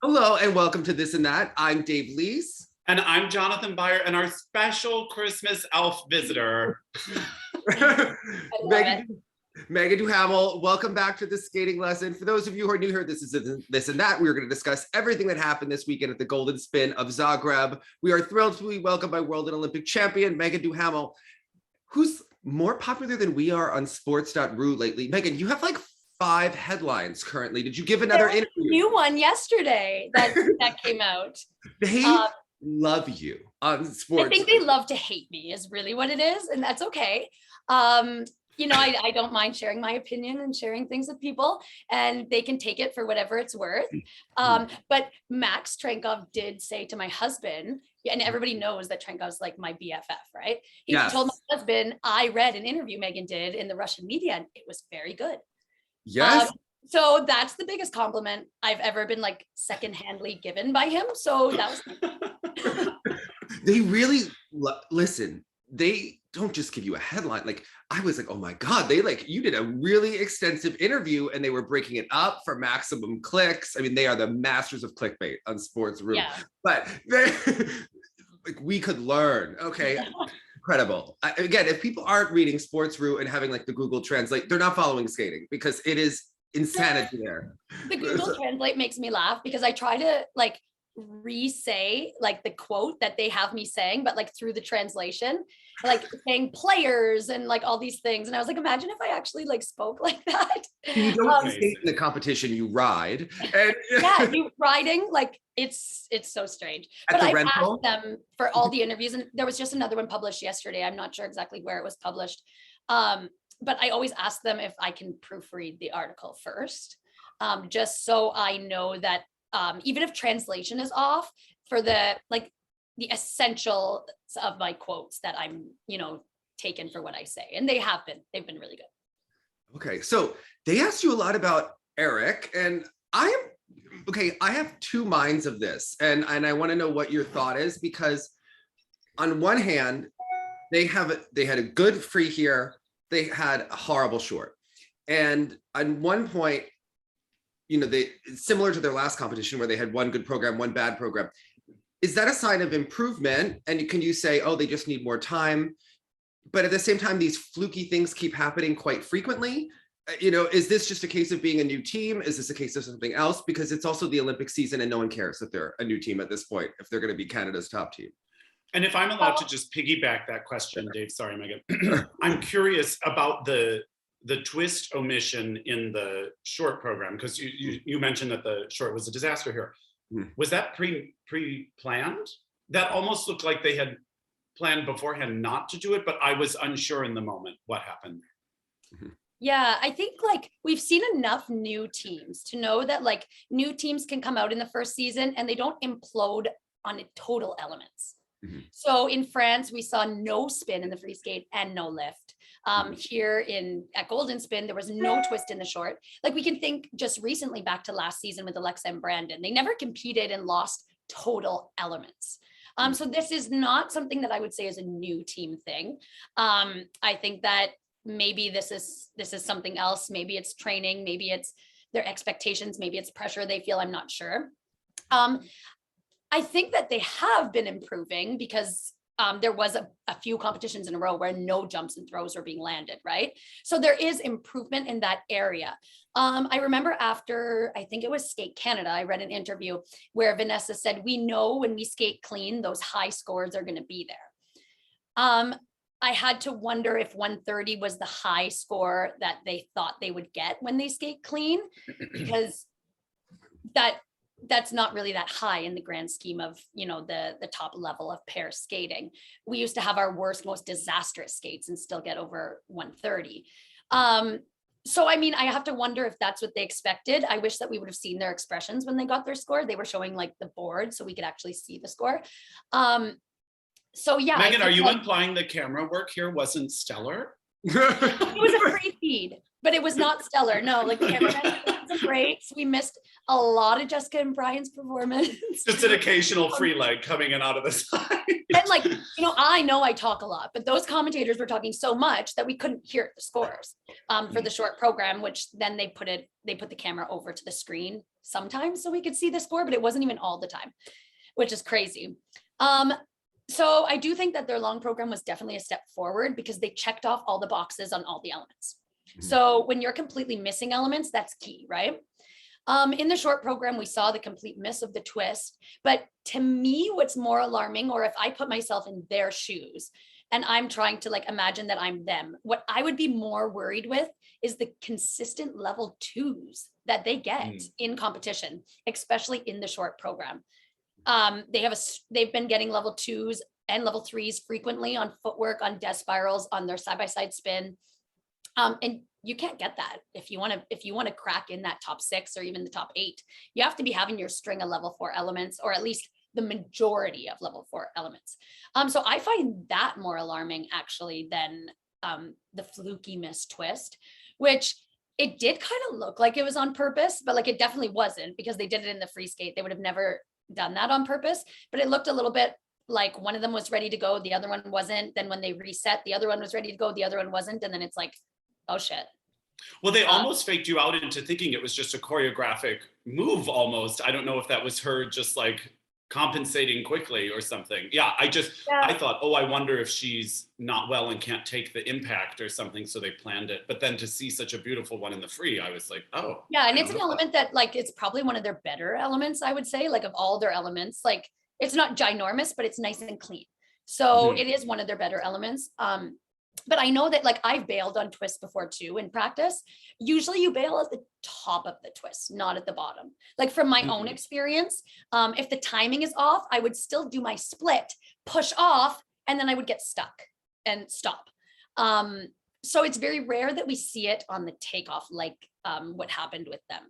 Hello and welcome to This and That. I'm Dave Lees. And I'm Jonathan Byer, and our special Christmas elf visitor. Meagan Duhamel, welcome back to the skating lesson. For those of you who are new here, this is This and That. We're going to discuss everything that happened this weekend at the Golden Spin of Zagreb. We are thrilled to be welcomed by world and Olympic champion Meagan Duhamel, who's more popular than we are on sports.ru lately. Meagan, you have like 5 headlines currently. Did you give another interview? New one yesterday that came out. They love you on sports. I think they love to hate me is really what it is, and that's okay. You know, I don't mind sharing my opinion and sharing things with people, and they can take it for whatever it's worth. But Max Trenkov did say to my husband, and everybody knows that Trenkov's like my BFF, right? He told my husband, I read an interview Meagan did in the Russian media, and it was very good. Yes. So that's the biggest compliment I've ever been like secondhandly given by him. So that was They really listen. They don't just give you a headline. Like I was like, oh my God, you did a really extensive interview and they were breaking it up for maximum clicks. I mean, they are the masters of clickbait on sports.ru. Yeah. But like we could learn. Okay. Incredible. Again, if people aren't reading sports.ru and having like the Google Translate, they're not following skating because it is insanity there. The Google Translate makes me laugh because I try to like re-say like the quote that they have me saying, but like through the translation, like saying players and like all these things. And I was like, imagine if I actually like spoke like that. You don't skate in the competition, you ride. And yeah, you riding, like it's so strange. But I asked them for all the interviews, and there was just another one published yesterday. I'm not sure exactly where it was published. But I always ask them if I can proofread the article first, just so I know that even if translation is off, for the essential of my quotes that I'm, taken for what I say. And they've been really good. Okay. So they asked you a lot about Eric, and I have 2 minds of this, and I want to know what your thought is, because on one hand, they had a good free here. They had a horrible short. And on one point, they similar to their last competition where they had one good program, one bad program. Is that a sign of improvement? And can you say, oh, they just need more time? But at the same time, these fluky things keep happening quite frequently. Is this just a case of being a new team? Is this a case of something else? Because it's also the Olympic season and no one cares that they're a new team at this point, if they're going to be Canada's top team. And if I'm allowed to just piggyback that question, Dave, sorry, Meagan. I'm curious about the twist omission in the short program, because you mentioned that the short was a disaster here. Was that pre-planned? That almost looked like they had planned beforehand not to do it, but I was unsure in the moment what happened there. Yeah, I think like we've seen enough new teams to know that like new teams can come out in the first season and they don't implode on total elements. So in France, we saw no spin in the free skate and no lift. Here at Golden Spin, there was no twist in the short. Like we can think just recently back to last season with Alysa and Brandon. They never competed and lost total elements. So this is not something that I would say is a new team thing. I think that maybe this is something else. Maybe it's training, maybe it's their expectations, maybe it's pressure they feel, I'm not sure. I think that they have been improving because there was a few competitions in a row where no jumps and throws were being landed, right? So there is improvement in that area. I remember after, I think it was Skate Canada, I read an interview where Vanessa said, we know when we skate clean, those high scores are going to be there. I had to wonder if 130 was the high score that they thought they would get when they skate clean, because that's not really that high in the grand scheme of, the top level of pair skating. We used to have our worst, most disastrous skates and still get over 130. So, I mean, I have to wonder if that's what they expected. I wish that we would have seen their expressions when they got their score. They were showing like the board so we could actually see the score. So yeah. Meagan, are you implying the camera work here wasn't stellar? It was a free feed, but it was not stellar. No, like the cameraman some breaks. We missed a lot of Jessica and Brian's performance. Just an occasional free leg coming in out of the side. And like, I know I talk a lot, but those commentators were talking so much that we couldn't hear the scores for the short program, which then they put the camera over to the screen sometimes so we could see the score, but it wasn't even all the time, which is crazy. So I do think that their long program was definitely a step forward because they checked off all the boxes on all the elements. So when you're completely missing elements, that's key, right? In the short program, we saw the complete miss of the twist. But to me, what's more alarming, or if I put myself in their shoes and I'm trying to like imagine that I'm them, what I would be more worried with is the consistent level 2s that they get in competition, especially in the short program. They've been getting level 2s and level 3s frequently on footwork, on death spirals, on their side-by-side spin. And you can't get that if you want to crack in that top 6 or even the top 8. You have to be having your string of level 4 elements, or at least the majority of level 4 elements. So I find that more alarming actually than the fluky miss twist, which it did kind of look like it was on purpose, but like it definitely wasn't, because they did it in the free skate. They would have never done that on purpose, but it looked a little bit like one of them was ready to go, the other one wasn't. Then when they reset, the other one was ready to go, the other one wasn't. And then it's like, oh shit. Well, they almost faked you out into thinking it was just a choreographic move almost. I don't know if that was her just like compensating quickly or something. Yeah, I thought, oh, I wonder if she's not well and can't take the impact or something, so they planned it. But then to see such a beautiful one in the free, I was like, oh. Yeah, and it's an element that like, it's probably one of their better elements, I would say, like of all their elements. Like it's not ginormous, but it's nice and clean. So it is one of their better elements. But I know that like I've bailed on twists before too in practice. Usually you bail at the top of the twist, not at the bottom. Like from my own experience, if the timing is off, I would still do my split, push off, and then I would get stuck and stop. So it's very rare that we see it on the takeoff, like what happened with them.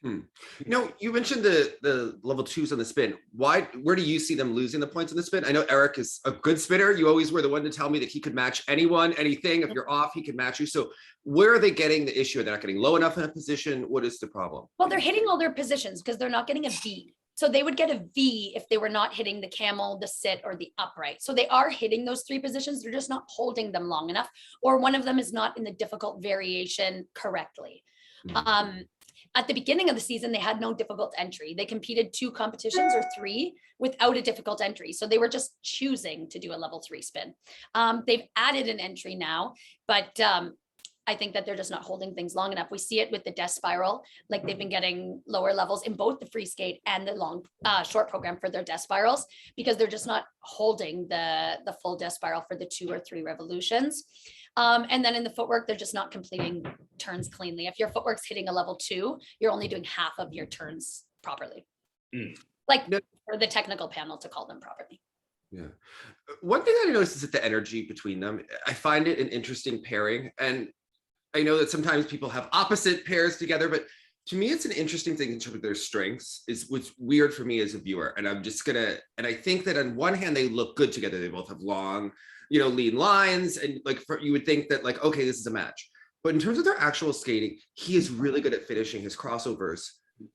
You mentioned the level 2s on the spin. Where do you see them losing the points on the spin? I know Eric is a good spinner. You always were the one to tell me that he could match anyone, anything. If you're off, he can match you. So where are they getting the issue? They're not getting low enough in a position. What is the problem? Well, they're hitting all their positions because they're not getting a V. So they would get a V if they were not hitting the camel, the sit, or the upright. So they are hitting those 3 positions. They're just not holding them long enough, or one of them is not in the difficult variation correctly. At the beginning of the season, they had no difficult entry. They competed 2 competitions or 3 without a difficult entry. So they were just choosing to do a level 3 spin. They've added an entry now, but I think that they're just not holding things long enough. We see it with the death spiral. Like they've been getting lower levels in both the free skate and the short program for their death spirals, because they're just not holding the full death spiral for the 2 or 3 revolutions. And then in the footwork, they're just not completing turns cleanly. If your footwork's hitting a level 2, you're only doing half of your turns properly. Like for the technical panel to call them properly. Yeah. One thing I noticed is that the energy between them, I find it an interesting pairing. And I know that sometimes people have opposite pairs together, but to me, it's an interesting thing in terms of their strengths. Is what's weird for me as a viewer. And I think that on one hand, they look good together. They both have long, lean lines, and like you would think that like, okay, this is a match. But in terms of their actual skating, he is really good at finishing his crossovers.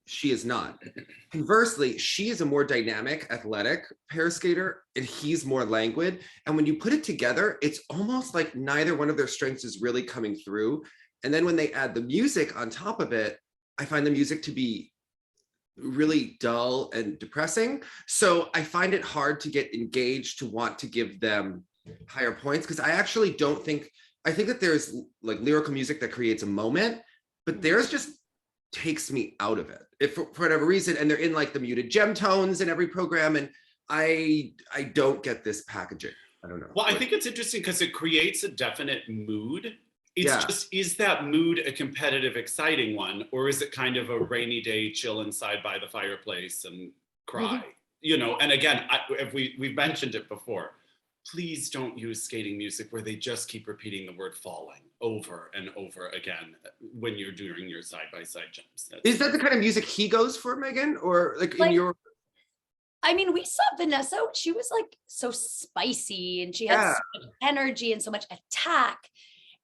She is not. Conversely, she is a more dynamic, athletic pair skater, and he's more languid. And when you put it together, it's almost like neither one of their strengths is really coming through. And then when they add the music on top of it, I find the music to be really dull and depressing. So I find it hard to get engaged to want to give them higher points, because I actually I think that there's like lyrical music that creates a moment, but theirs just takes me out of it if for whatever reason. And they're in like the muted gem tones in every program, and I don't get this packaging. I don't know. Well, I think it's interesting because it creates a definite mood. It's just, is that mood a competitive, exciting one, or is it kind of a rainy day chill inside by the fireplace and cry? And again, we've mentioned it before. Please don't use skating music where they just keep repeating the word falling over and over again when you're doing your side-by-side jumps. Is that the kind of music he goes for, Meagan? Or like in your... I mean, we saw Vanessa, she was like so spicy and she had so much energy and so much attack.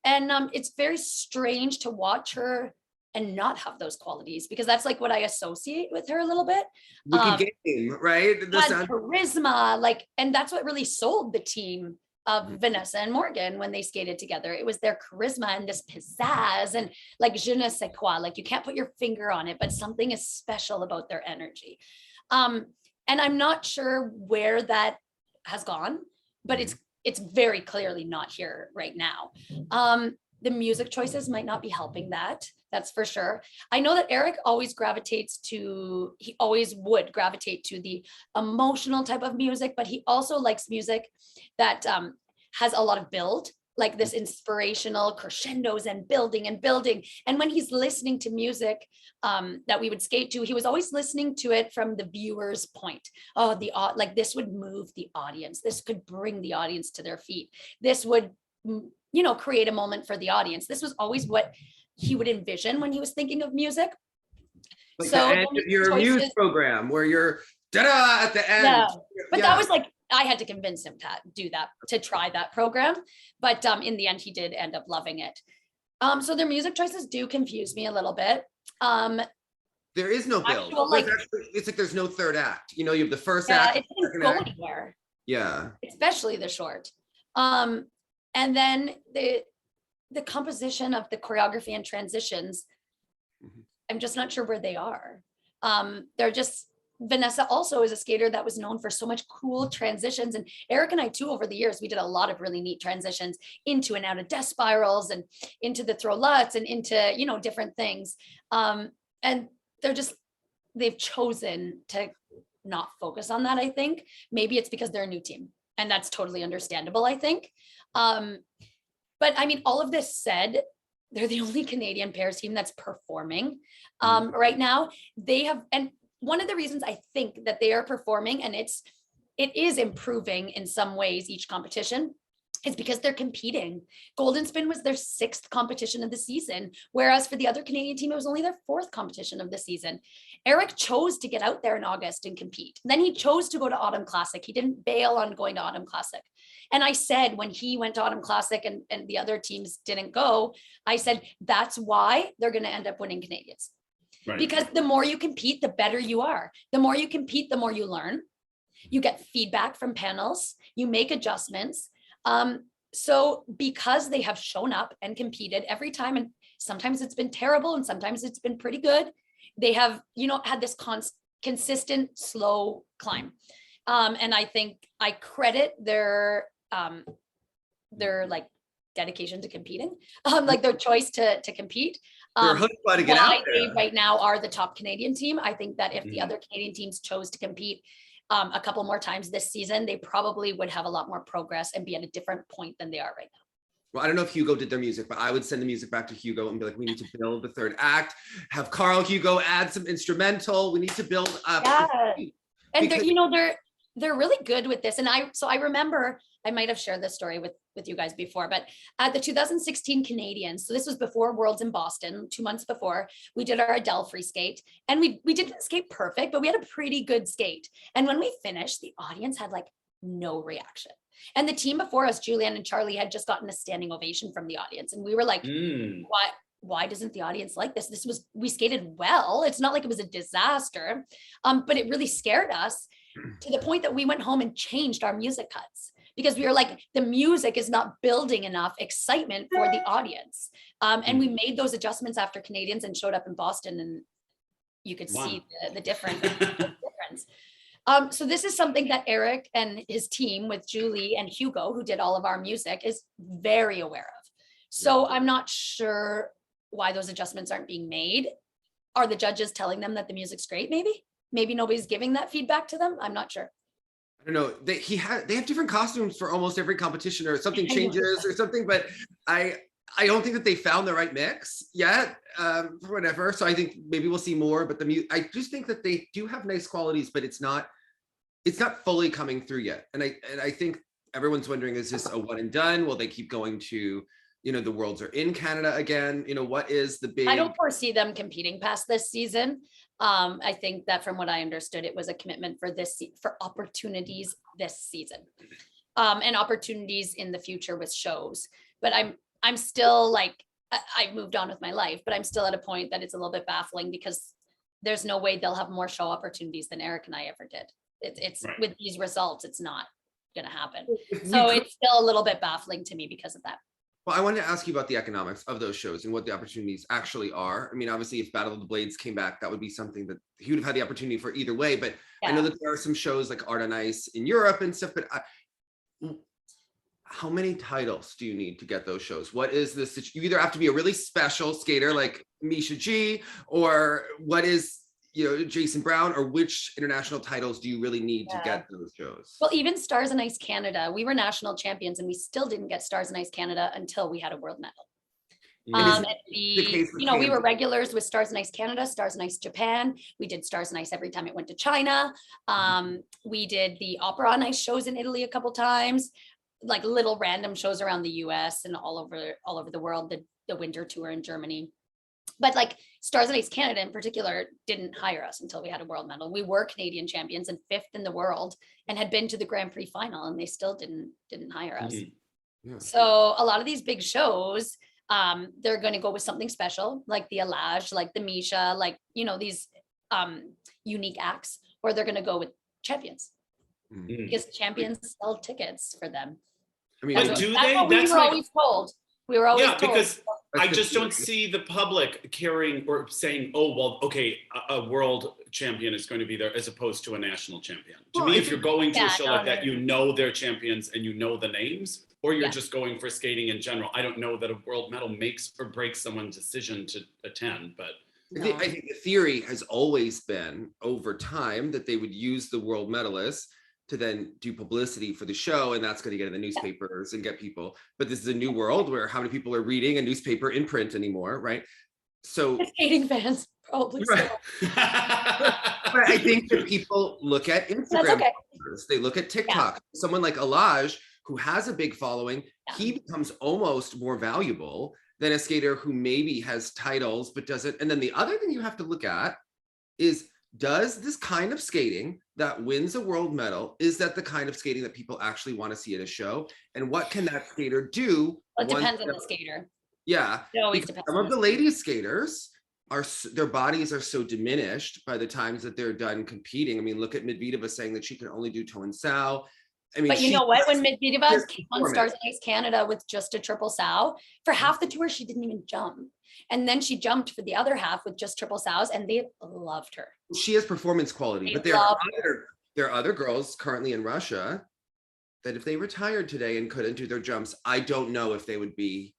And it's very strange to watch her and not have those qualities, because that's like what I associate with her a little bit. Wicked game, right? Had charisma, like, and that's what really sold the team of Vanessa and Morgan when they skated together. It was their charisma and this pizzazz and like je ne sais quoi, like you can't put your finger on it, but something is special about their energy. And I'm not sure where that has gone, but it's very clearly not here right now. The music choices might not be helping that. That's for sure. I know that Eric always he always would gravitate to the emotional type of music, but he also likes music that has a lot of build, like this inspirational crescendos and building and building. And when he's listening to music that we would skate to, he was always listening to it from the viewer's point. Oh, like this would move the audience. This could bring the audience to their feet. This would, create a moment for the audience. This was always what he would envision when he was thinking of music. Like so the end of your muse program where you're da-da at the end. Yeah. But that was like, I had to convince him to do that, to try that program. But in the end, he did end up loving it. So their music choices do confuse me a little bit. There is no build. It's like there's no third act. You have the first act. It didn't go anywhere. Yeah. Especially the short. And then the composition of the choreography and transitions, I'm just not sure where they are. They're just, Vanessa also is a skater that was known for so much cool transitions. And Eric and I too, over the years, we did a lot of really neat transitions into and out of death spirals and into the throw luts and into, different things. And they've chosen to not focus on that, I think. Maybe it's because they're a new team, and that's totally understandable, I think. But I mean, all of this said, they're the only Canadian pairs team that's performing right now. They have, and one of the reasons I think that they are performing, and it is improving in some ways each competition, is because they're competing. Golden Spin was their 6th competition of the season, whereas for the other Canadian team, it was only their 4th competition of the season. Eric chose to get out there in August and compete. Then he chose to go to Autumn Classic. He didn't bail on going to Autumn Classic. And I said, when he went to Autumn Classic and the other teams didn't go, I said, that's why they're going to end up winning Canadians. Right. Because the more you compete, the better you are. The more you compete, the more you learn. You get feedback from panels. You make adjustments. So because they have shown up and competed every time, and sometimes it's been terrible and sometimes it's been pretty good, they have, had this consistent slow climb. And I think I credit their like dedication to competing, like their choice to compete. To get out there. They right now are the top Canadian team. I think that if the other Canadian teams chose to compete a couple more times this season, they probably would have a lot more progress and be at a different point than they are right now. Well, I don't know if Hugo did their music, but I would send the music back to Hugo and be like, we need to build the third act, have Carl Hugo add some instrumental. We need to build up. Yeah. And they're really good with this. And I remember, I might have shared this story with you guys before, but at the 2016 Canadians, so this was before Worlds in Boston, 2 months before, we did our Adele free skate, and we didn't skate perfect, but we had a pretty good skate. And when we finished, the audience had like no reaction. And the team before us, Julianne and Charlie, had just gotten a standing ovation from the audience. And we were like, why doesn't the audience like this? We skated well. It's not like it was a disaster, but it really scared us to the point that we went home and changed our music cuts, because we were like, the music is not building enough excitement for the audience. And we made those adjustments after Canadians and showed up in Boston, and you could see the difference. So this is something that Eric and his team with Julie and Hugo, who did all of our music, is very aware of. So I'm not sure why those adjustments aren't being made. Are the judges telling them that the music's great? Maybe nobody's giving that feedback to them. I'm not sure. I don't know. They have different costumes for almost every competition, or something changes or something, but I don't think that they found the right mix yet, for whatever. So I think maybe we'll see more, but I just think that they do have nice qualities, but it's not fully coming through yet. And I think everyone's wondering, is this a one and done? Will they keep going to, the Worlds are in Canada again? What is the big... I don't foresee them competing past this season. I think that from what I understood, it was a commitment for opportunities this season, and opportunities in the future with shows. But I'm still like, I moved on with my life, but I'm still at a point that it's a little bit baffling because there's no way they'll have more show opportunities than Eric and I ever did. It's Right. with these results, it's not going to happen. If we So could- it's still a little bit baffling to me because of that. Well, I wanted to ask you about the economics of those shows and what the opportunities actually are. I mean, obviously, if Battle of the Blades came back, that would be something that he would have had the opportunity for either way. But I know Yeah. that there are some shows like Art on Ice in Europe and stuff. But how many titles do you need to get those shows? What is this? You either have to be a really special skater like Misha G, or what is, Jason Brown, or which international titles do you really need to get those shows? Well, even Stars and Ice Canada, we were national champions and we still didn't get Stars and Ice Canada until we had a world medal. And And the case with we were Kansas? regulars with Stars and Ice Canada, Stars and Ice Japan. We did Stars and Ice every time it went to China. We did the Opera on Ice shows in Italy a couple times, like little random shows around the US and all over the world, the winter tour in Germany. But like Stars and Ice Canada in particular didn't hire us until we had a world medal. We were Canadian champions and 5th in the world and had been to the Grand Prix final, and they still didn't hire us. Yeah. So a lot of these big shows, they're going to go with something special, like the Alage, like the Misha, like, these unique acts, or they're going to go with champions because champions sell tickets for them. I mean, But That's do what they? we That's were like- always told. We were always Yeah, told. because I That's just good. don't see the public caring or saying, oh, well, okay, a world champion is going to be there as opposed to a national champion. To Well, me, I if you're going to Yeah, a show no, like that, no. you know they're champions and you know the names, or you're Yeah. just going for skating in general. I don't know that a world medal makes or breaks someone's decision to attend, but No. I think the theory has always been over time that they would use the world medalists to then do publicity for the show, and that's going to get in the newspapers and get people. But this is a new world where how many people are reading a newspaper in print anymore, right? So Skating fans probably. Right. still. but I think that people look at Instagram, okay. followers, they look at TikTok. Someone like Alage, who has a big following, Yeah. he becomes almost more valuable than a skater who maybe has titles but doesn't. And then the other thing you have to look at is, does this kind of skating that wins a world medal, is that the kind of skating that people actually want to see at a show? And what can that skater do? Well, it once depends on they're- the skater. Yeah, It always because depends some on of the the skater. ladies skaters their bodies are so diminished by the times that they're done competing. I mean, look at Medvedeva saying that she can only do toe and sow. I mean, But you she- know what? When Medvedeva Here's came on performance. Stars and Ice Canada with just a triple sow, for half the tour, she didn't even jump. And then she jumped for the other half with just triple sows, and they loved her. she has performance quality, They but there are love other girls currently in Russia that if they retired today and couldn't do their jumps, I don't know if they would be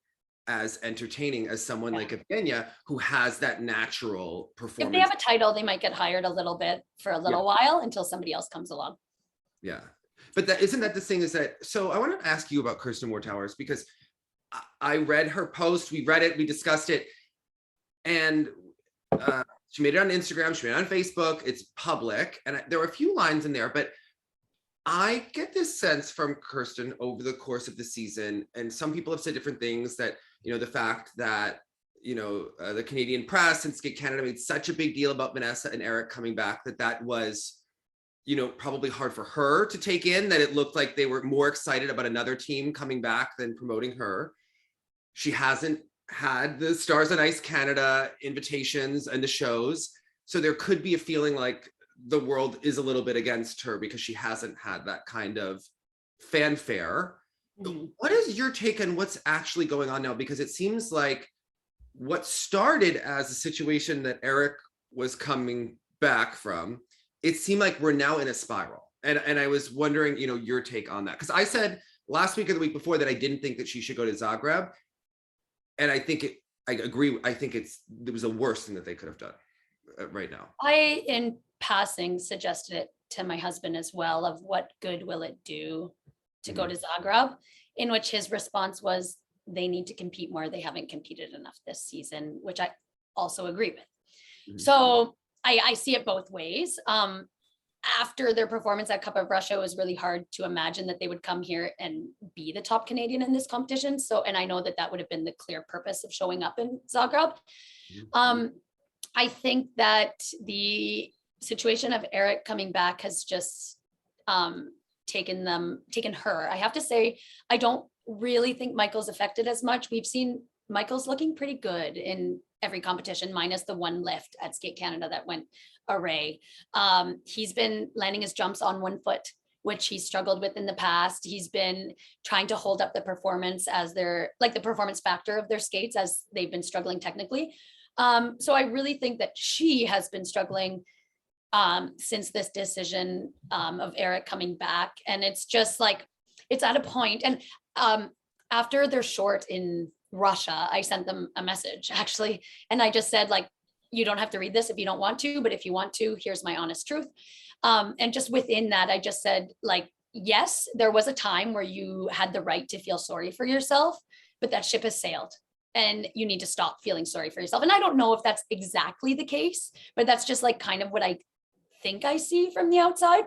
as entertaining as someone Yeah. like Evgenia, who has that natural If performance. they have a title, they might get hired a little bit for a little while until somebody else comes along. Yeah, but that isn't that the thing is that, so I want to ask you about Kirsten Moore-Towers, because I read her post, we read it, we discussed it, and she made it on Instagram, she made it on Facebook, it's public, and there were a few lines in there, but I get this sense from Kirsten over the course of the season, and some people have said different things, that, the fact that, the Canadian press and Skate Canada made such a big deal about Vanessa and Eric coming back, that was, probably hard for her to take in, that it looked like they were more excited about another team coming back than promoting her. She hasn't had the Stars on Ice Canada invitations and the shows. So there could be a feeling like the world is a little bit against her because she hasn't had that kind of fanfare. What is your take on what's actually going on now? Because it seems like what started as a situation that Eric was coming back from, it seemed like we're now in a spiral. And I was wondering, your take on that. Because I said last week or the week before that I didn't think that she should go to Zagreb. And I agree. I think it was the worst thing that they could have done right now. I, in passing, suggested it to my husband as well, of what good will it do to go to Zagreb, in which his response was, they need to compete more. They haven't competed enough this season, which I also agree with. So I see it both ways. After their performance at Cup of Russia, it was really hard to imagine that they would come here and be the top Canadian in this competition. So, and I know that would have been the clear purpose of showing up in Zagreb. I think that the situation of Eric coming back has just taken her. I have to say, I don't really think Michael's affected as much. We've seen Michael's looking pretty good in every competition, minus the one lift at Skate Canada that went array. He's been landing his jumps on one foot, which he struggled with in the past. He's been trying to hold up the performance as their, like the performance factor of their skates as they've been struggling technically. So I really think that she has been struggling since this decision of Eric coming back. And it's just like, it's at a point. And after their short in Russia, I sent them a message actually. And I just said, like, you don't have to read this if you don't want to, but if you want to, here's my honest truth. And just within that, I just said, like, yes, there was a time where you had the right to feel sorry for yourself, but that ship has sailed and you need to stop feeling sorry for yourself. And I don't know if that's exactly the case, but that's just like kind of what I think I see from the outside.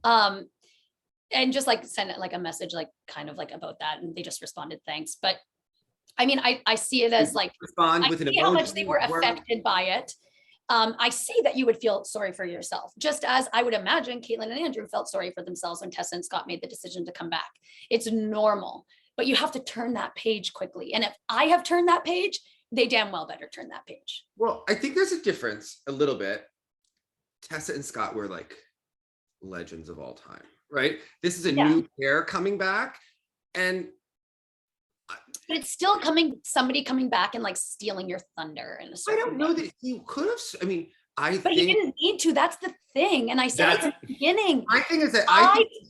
And just like send it like a message, like kind of like about that. And they just responded, thanks. But I mean, I see it as like, respond with an how much emoji they were or- affected by it. I see that you would feel sorry for yourself, just as I would imagine Caitlin and Andrew felt sorry for themselves when Tessa and Scott made the decision to come back. It's normal, but you have to turn that page quickly. And if I have turned that page, they damn well better turn that page. Well, I think there's a difference a little bit. Tessa and Scott were like legends of all time, right? This is a new pair coming back, and but it's still somebody coming back and like stealing your thunder in a I certain don't know way. that he could have. I mean, I But think he didn't need to. That's the thing. And I said it from the beginning. my thing is that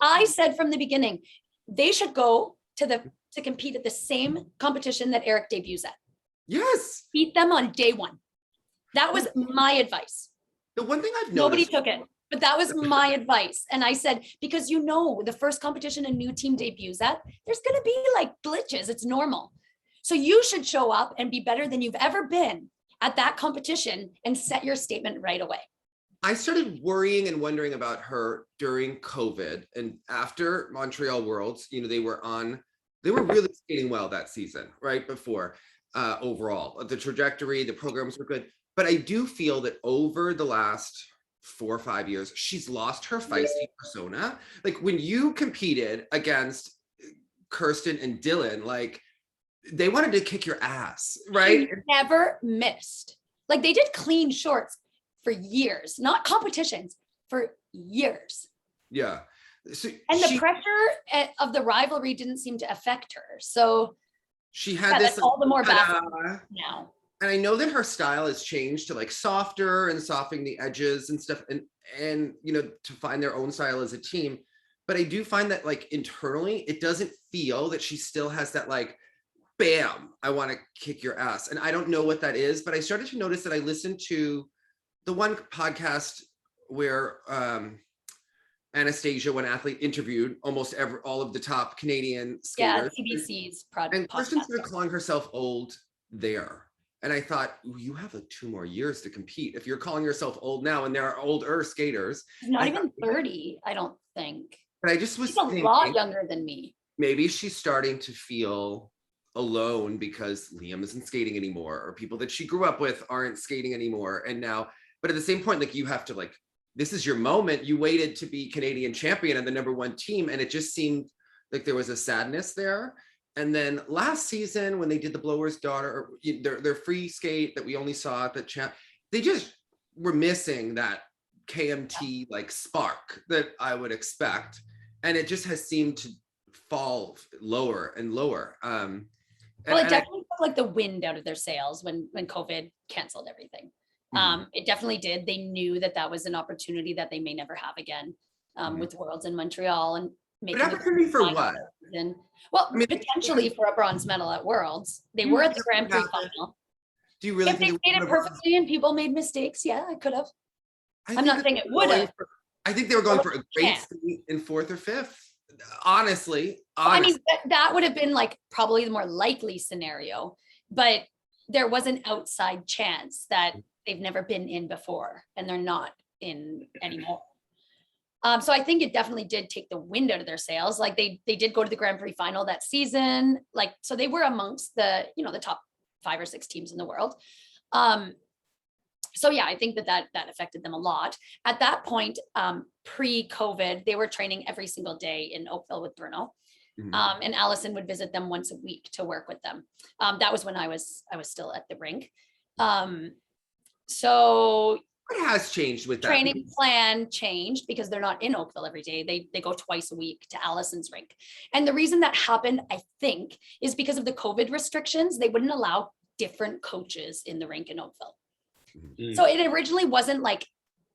I said from the beginning, they should go to compete at the same competition that Eric debuts at. yes. Beat them on day one. That was my advice. The one thing I've Nobody noticed. took it, but that was my advice. And I said, because you know, the first competition a new team debuts at, there's going to be like glitches. It's normal. So you should show up and be better than you've ever been at that competition and set your statement right away. I started worrying and wondering about her during COVID and after Montreal Worlds. You know, they were really skating well that season, right before overall. The trajectory, the programs were good. But I do feel that over the last 4 or 5 years, she's lost her feisty persona. Like when you competed against Kirsten and Dylan, like they wanted to kick your ass, right? She never missed. Like they did clean shorts for years, not competitions, for years. Yeah. So and the pressure of the rivalry didn't seem to affect her. So she had this all the more basketball now. And I know that her style has changed to like softer and softening the edges and stuff, and you know, to find their own style as a team. But I do find that like internally, it doesn't feel that she still has that like, bam, I want to kick your ass. And I don't know what that is, but I started to notice that I listened to the one podcast where Anastasiia, one athlete, interviewed almost all of the top Canadian skaters. Yeah, CBC's project. And Kirsten started calling herself old there. And I thought, you have like 2 more years to compete. If you're calling yourself old now, and there are older skaters. She's not even 30, I don't think. But I just was She's a lot younger than me. Maybe she's starting to feel alone because Liam isn't skating anymore, or people that she grew up with aren't skating anymore. And now, but at the same point, like you have to like, this is your moment. You waited to be Canadian champion and the #1 team. And it just seemed like there was a sadness there. And then last season, when they did the Blower's Daughter, their free skate that we only saw at the champ, they just were missing that KMT like spark that I would expect. And it just has seemed to fall lower and lower. Well, it definitely took like the wind out of their sails when COVID canceled everything. It definitely did. They knew that was an opportunity that they may never have again with Worlds in Montreal and making an opportunity for what? Well, I mean, potentially for a bronze medal at Worlds. They were at the Grand Prix final. Do you really if they skated perfectly and people made mistakes? Yeah, I could have. I'm not saying it would have. I think they were going for a great skate in 4th or 5th. Honestly. I mean, that would have been like probably the more likely scenario, but there was an outside chance that they've never been in before and they're not in anymore. So I think it definitely did take the wind out of their sails. Like they did go to the Grand Prix final that season. Like, so they were amongst the top 5 or 6 teams in the world. So yeah, I think that affected them a lot. At that point, pre-COVID, they were training every single day in Oakville with Bruno. And Allison would visit them once a week to work with them. That was when I was still at the rink. So what has changed with that? Training plan changed because they're not in Oakville every day. They go twice a week to Allison's rink. And the reason that happened, I think, is because of the COVID restrictions. They wouldn't allow different coaches in the rink in Oakville. So it originally wasn't like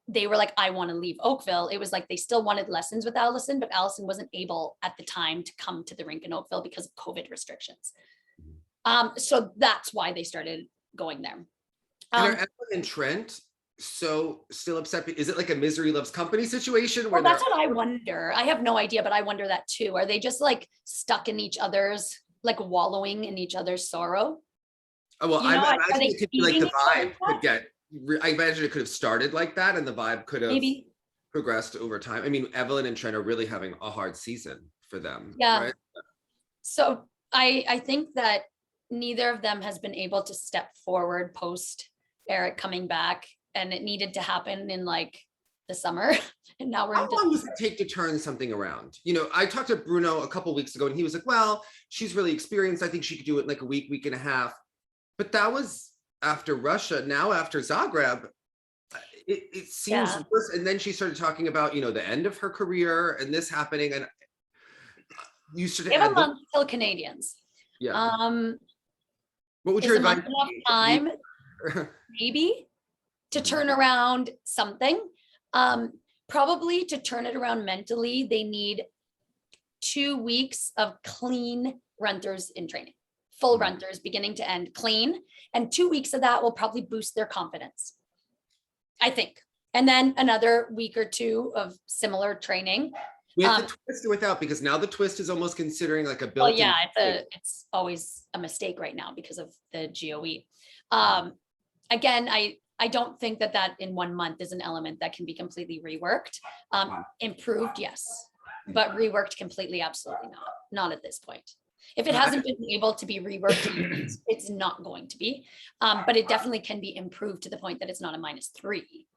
they were like, I want to leave Oakville. It was like they still wanted lessons with Allison, but Allison wasn't able at the time to come to the rink in Oakville because of COVID restrictions. So that's why they started going there. And are Evelyn and Trent so still upset? Is it like a misery loves company situation? Well, that's what I wonder. I have no idea, but I wonder that too. Are they just like stuck in each other's, like wallowing in each other's sorrow? Oh, well, I imagine it could be like the vibe could get, I imagine it could have started like that and the vibe could have maybe progressed over time. I mean, Evelyn and Trent are really having a hard season for them. Yeah. Right? So I think that neither of them has been able to step forward post Eric coming back, and it needed to happen in like the summer. And now we're how long does it take to turn something around? You know, I talked to Bruno a couple weeks ago and he was like, well, she's really experienced. I think she could do it in like a week and a half. But that was after Russia. Now after Zagreb, it seems worse. And then she started talking about, you know, the end of her career and this happening. And you should have a month till Canadians. Yeah. What would your advice be? Enough time, maybe, to turn around something. Probably to turn it around mentally, they need 2 weeks of clean runters in training, full runters, beginning to end, clean. And 2 weeks of that will probably boost their confidence, I think. And then another week or two of similar training. We have to twist it without, because now the twist is almost considering like a built-in. Well, yeah, it's always a mistake right now because of the GOE. Again, I don't think that in 1 month is an element that can be completely reworked. Improved, yes, but reworked completely, absolutely not at this point. If it hasn't been able to be reworked, it's not going to be, but it definitely can be improved to the point that it's not a -3.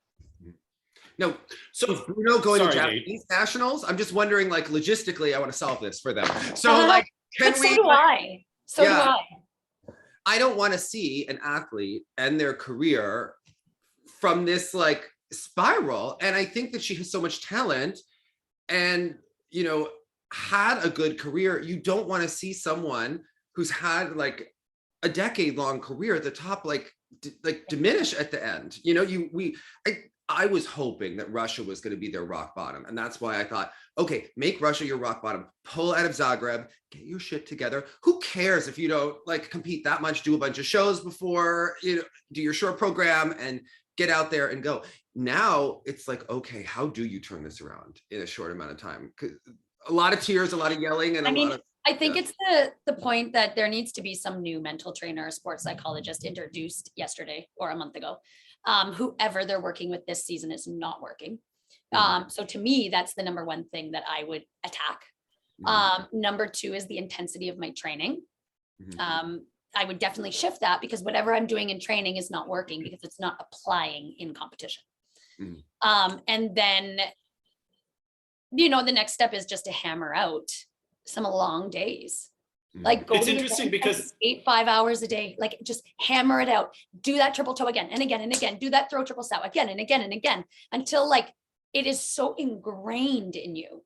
No, so is Bruno going to Japanese nationals? I'm just wondering, like, logistically, I want to solve this for them. So like, can we? So do I. So do I. I don't want to see an athlete end their career from this like spiral. And I think that she has so much talent and, you know, had a good career. You don't want to see someone who's had like a decade-long career at the top, like diminish at the end. You know, I was hoping that Russia was going to be their rock bottom. And that's why I thought, okay, make Russia your rock bottom, pull out of Zagreb, get your shit together. Who cares if you don't like compete that much, do a bunch of shows before, you know, do your short program and get out there and go. Now it's like, okay, how do you turn this around in a short amount of time? 'Cause a lot of tears, a lot of yelling, and I think it's the point that there needs to be some new mental trainer or sports psychologist introduced yesterday or a month ago. Whoever they're working with this season is not working. So to me, that's the number one thing that I would attack. Number two is the intensity of my training. I would definitely shift that because whatever I'm doing in training is not working because it's not applying in competition. And then, you know, the next step is just to hammer out some long days. Like go it's interesting because 5 hours a day, like just hammer it out. Do that triple toe again and again and again. Do that throw triple stout again and again and again until like it is so ingrained in you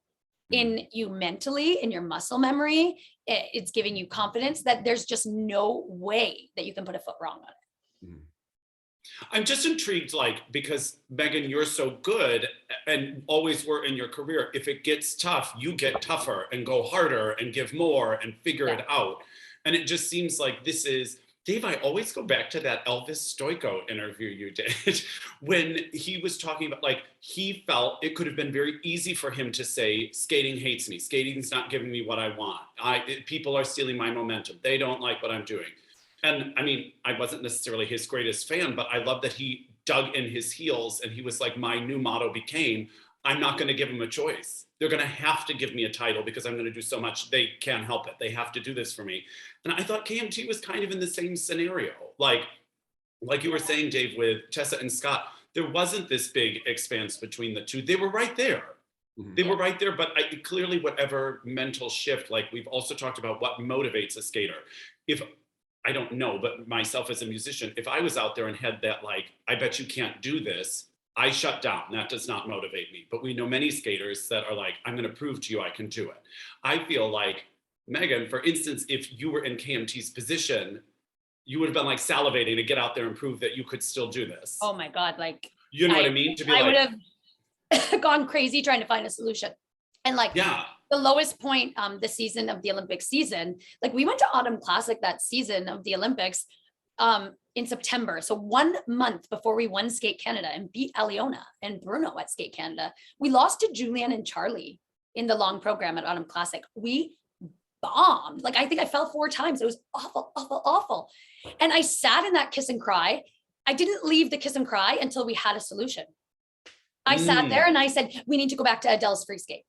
mentally, in your muscle memory. It's giving you confidence that there's just no way that you can put a foot wrong on it. I'm just intrigued, like, because Meagan, you're so good and always were in your career. If it gets tough, you get tougher and go harder and give more and figure it out. And it just seems like this is, Dave, I always go back to that Elvis Stoico interview you did when he was talking about, like, he felt it could have been very easy for him to say, skating hates me. Skating's not giving me what I want. People are stealing my momentum. They don't like what I'm doing. And I mean, I wasn't necessarily his greatest fan, but I love that he dug in his heels and he was like, my new motto became, I'm not going to give them a choice. They're going to have to give me a title because I'm going to do so much. They can't help it. They have to do this for me. And I thought KMT was kind of in the same scenario. Like you were saying, Dave, with Tessa and Scott, there wasn't this big expanse between the two. They were right there. They were right there, but clearly whatever mental shift, like we've also talked about what motivates a skater. If I don't know, but myself as a musician, if I was out there and had that, like, I bet you can't do this, I shut down. That does not motivate me. But we know many skaters that are like, I'm going to prove to you I can do it. I feel like, Meagan, for instance, if you were in KMT's position, you would have been like salivating to get out there and prove that you could still do this. Oh my God. Like, you know what I mean? To be I like, would have gone crazy trying to find a solution. And like the lowest point the season of the Olympic season, like we went to Autumn Classic that season of the Olympics in September. So 1 month before we won Skate Canada and beat Aliona and Bruno at Skate Canada, we lost to Julianne and Charlie in the long program at Autumn Classic. We bombed. Like I think I fell 4 times. It was awful, awful, awful. And I sat in that kiss and cry. I didn't leave the kiss and cry until we had a solution. I sat there and I said, we need to go back to Adele's free skate.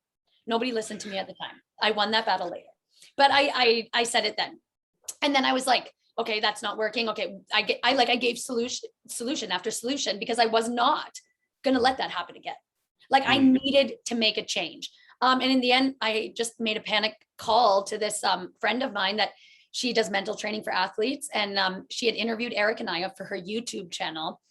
Nobody listened to me at the time. I won that battle later, but I said it then. And then I was like, okay, that's not working. Okay. I gave solution after solution because I was not going to let that happen again. Like I needed to make a change. And in the end, I just made a panic call to this friend of mine that she does mental training for athletes. And she had interviewed Eric and I for her YouTube channel,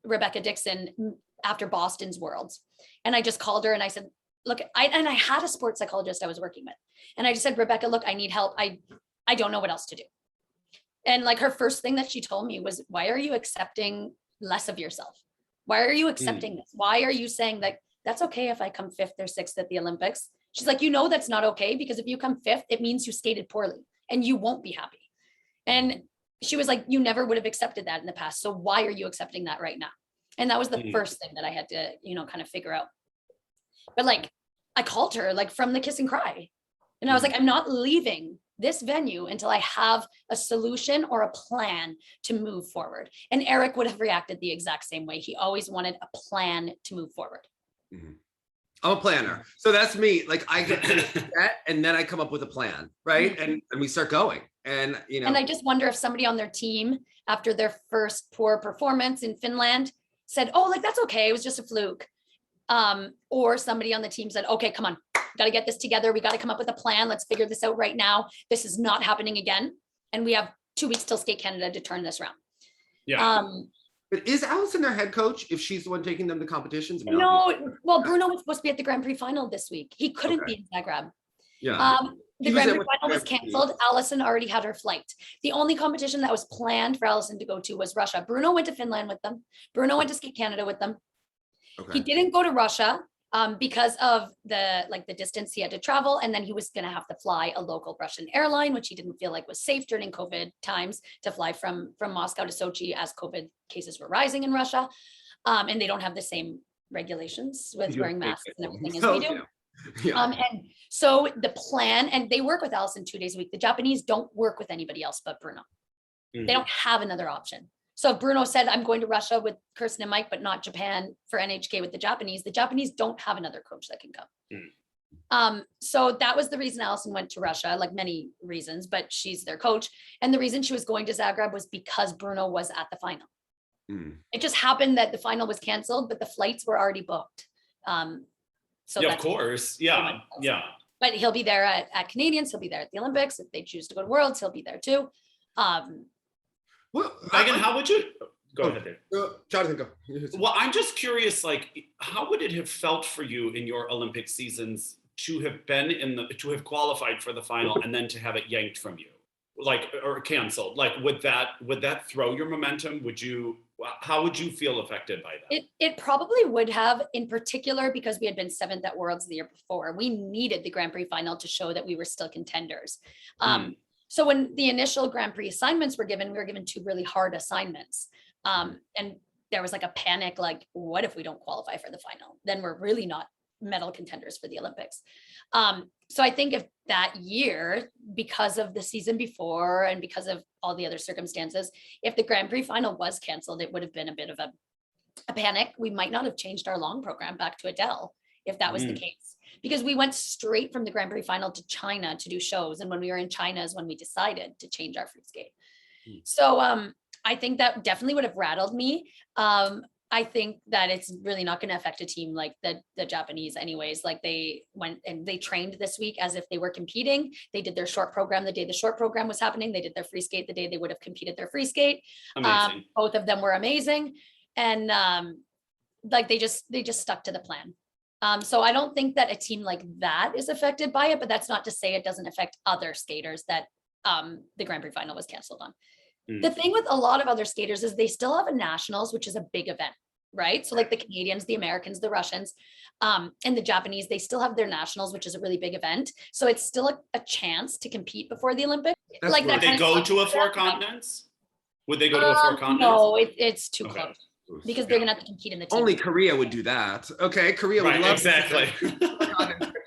Rebecca Dixon, after Boston's Worlds. And I just called her and I said, look, I had a sports psychologist I was working with. And I just said, Rebecca, look, I need help. I don't know what else to do. And like her first thing that she told me was, why are you accepting less of yourself? Why are you accepting this? Why are you saying that that's okay if I come 5th or 6th at the Olympics? She's like, you know, that's not okay, because if you come 5th, it means you skated poorly and you won't be happy. And she was like, you never would have accepted that in the past. So why are you accepting that right now? And that was the first thing that I had to, kind of figure out. But like, I called her like from the kiss and cry. And I was like, I'm not leaving this venue until I have a solution or a plan to move forward. And Eric would have reacted the exact same way. He always wanted a plan to move forward. I'm a planner. So that's me. Like I get that and then I come up with a plan, right? And we start going. And and I just wonder if somebody on their team after their first poor performance in Finland said, oh, like that's okay, it was just a fluke. Or somebody on the team said, okay, come on, got to get this together. We got to come up with a plan. Let's figure this out right now. This is not happening again. And we have 2 weeks till Skate Canada to turn this around. Yeah. But is Allison their head coach if she's the one taking them to competitions? No, well, Bruno was supposed to be at the Grand Prix final this week. He couldn't be in Zagreb. Yeah. The Grand Prix final was canceled. Allison already had her flight. The only competition that was planned for Allison to go to was Russia. Bruno went to Finland with them. Bruno went to Skate Canada with them. He didn't go to Russia because of the distance he had to travel. And then he was going to have to fly a local Russian airline, which he didn't feel like was safe during COVID times to fly from Moscow to Sochi as COVID cases were rising in Russia. And they don't have the same regulations with wearing masks and everything as we do. Yeah. And so the plan, and they work with Allison 2 days a week. The Japanese don't work with anybody else but Bruno. They don't have another option. So if Bruno said, I'm going to Russia with Kirsten and Mike, but not Japan for NHK with the Japanese don't have another coach that can come. So that was the reason Allison went to Russia, like many reasons, but she's their coach. And the reason she was going to Zagreb was because Bruno was at the final. It just happened that the final was canceled, but the flights were already booked. So yeah, of course. Yeah. Yeah. But he'll be there at Canadians. He'll be there at the Olympics. If they choose to go to Worlds, he'll be there too. Well, Meagan, how would you go ahead there? Jonathan, go. Well, I'm just curious, like, how would it have felt for you in your Olympic seasons to have been to have qualified for the final and then to have it yanked from you, like, or canceled? Like, would that throw your momentum? How would you feel affected by that? It probably would have, in particular, because we had been 7th at Worlds the year before. We needed the Grand Prix final to show that we were still contenders. So when the initial Grand Prix assignments were given, we were given 2 really hard assignments. And there was like a panic, like, what if we don't qualify for the final? Then we're really not medal contenders for the Olympics. So I think if that year, because of the season before and because of all the other circumstances, if the Grand Prix final was canceled, it would have been a bit of a panic. We might not have changed our long program back to Adele if that was the case, because we went straight from the Grand Prix final to China to do shows. And when we were in China is when we decided to change our free skate. So I think that definitely would have rattled me. I I think that it's really not going to affect a team like the Japanese anyways. Like they went and they trained this week as if they were competing. They did their short program the day the short program was happening. They did their free skate the day they would have competed their free skate. Amazing. Both of them were amazing. And like they just stuck to the plan. So I don't think that a team like that is affected by it, but that's not to say it doesn't affect other skaters that the Grand Prix final was canceled on. The thing with a lot of other skaters is they still have a nationals, which is a big event, right? So like the Canadians, the Americans, the Russians, and the Japanese, they still have their nationals, which is a really big event. So it's still a chance to compete before the Olympics. That's Like right. that Would they go to a four continents? Would they go to a four continents? No, it's too Okay. close because they're gonna have to compete in the team. Only Korea would do that. Okay, Korea would Right, love exactly.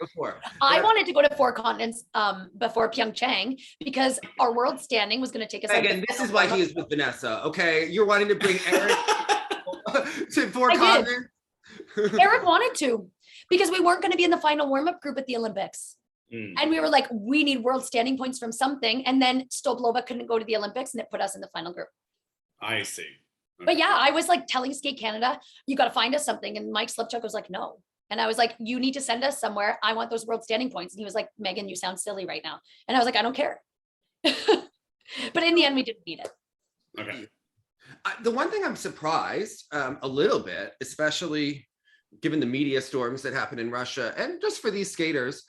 before. I wanted to go to 4 continents before Pyeongchang because our world standing was going to take us. Again, this is why he is with Vanessa. Okay, you're wanting to bring Eric to 4 continents. Eric wanted to because we weren't going to be in the final warm-up group at the Olympics. And we were like, we need world standing points from something. And then Stoblova couldn't go to the Olympics and it put us in the final group. I see. Okay. But yeah, I was like telling Skate Canada, you got to find us something. And Mike Slipchuk was like, no. And I was like, you need to send us somewhere. I want those world standing points. And he was like, Meagan, you sound silly right now. And I was like, I don't care. But in the end, we didn't need it. Okay. The one thing I'm surprised a little bit, especially given the media storms that happen in Russia, and just for these skaters,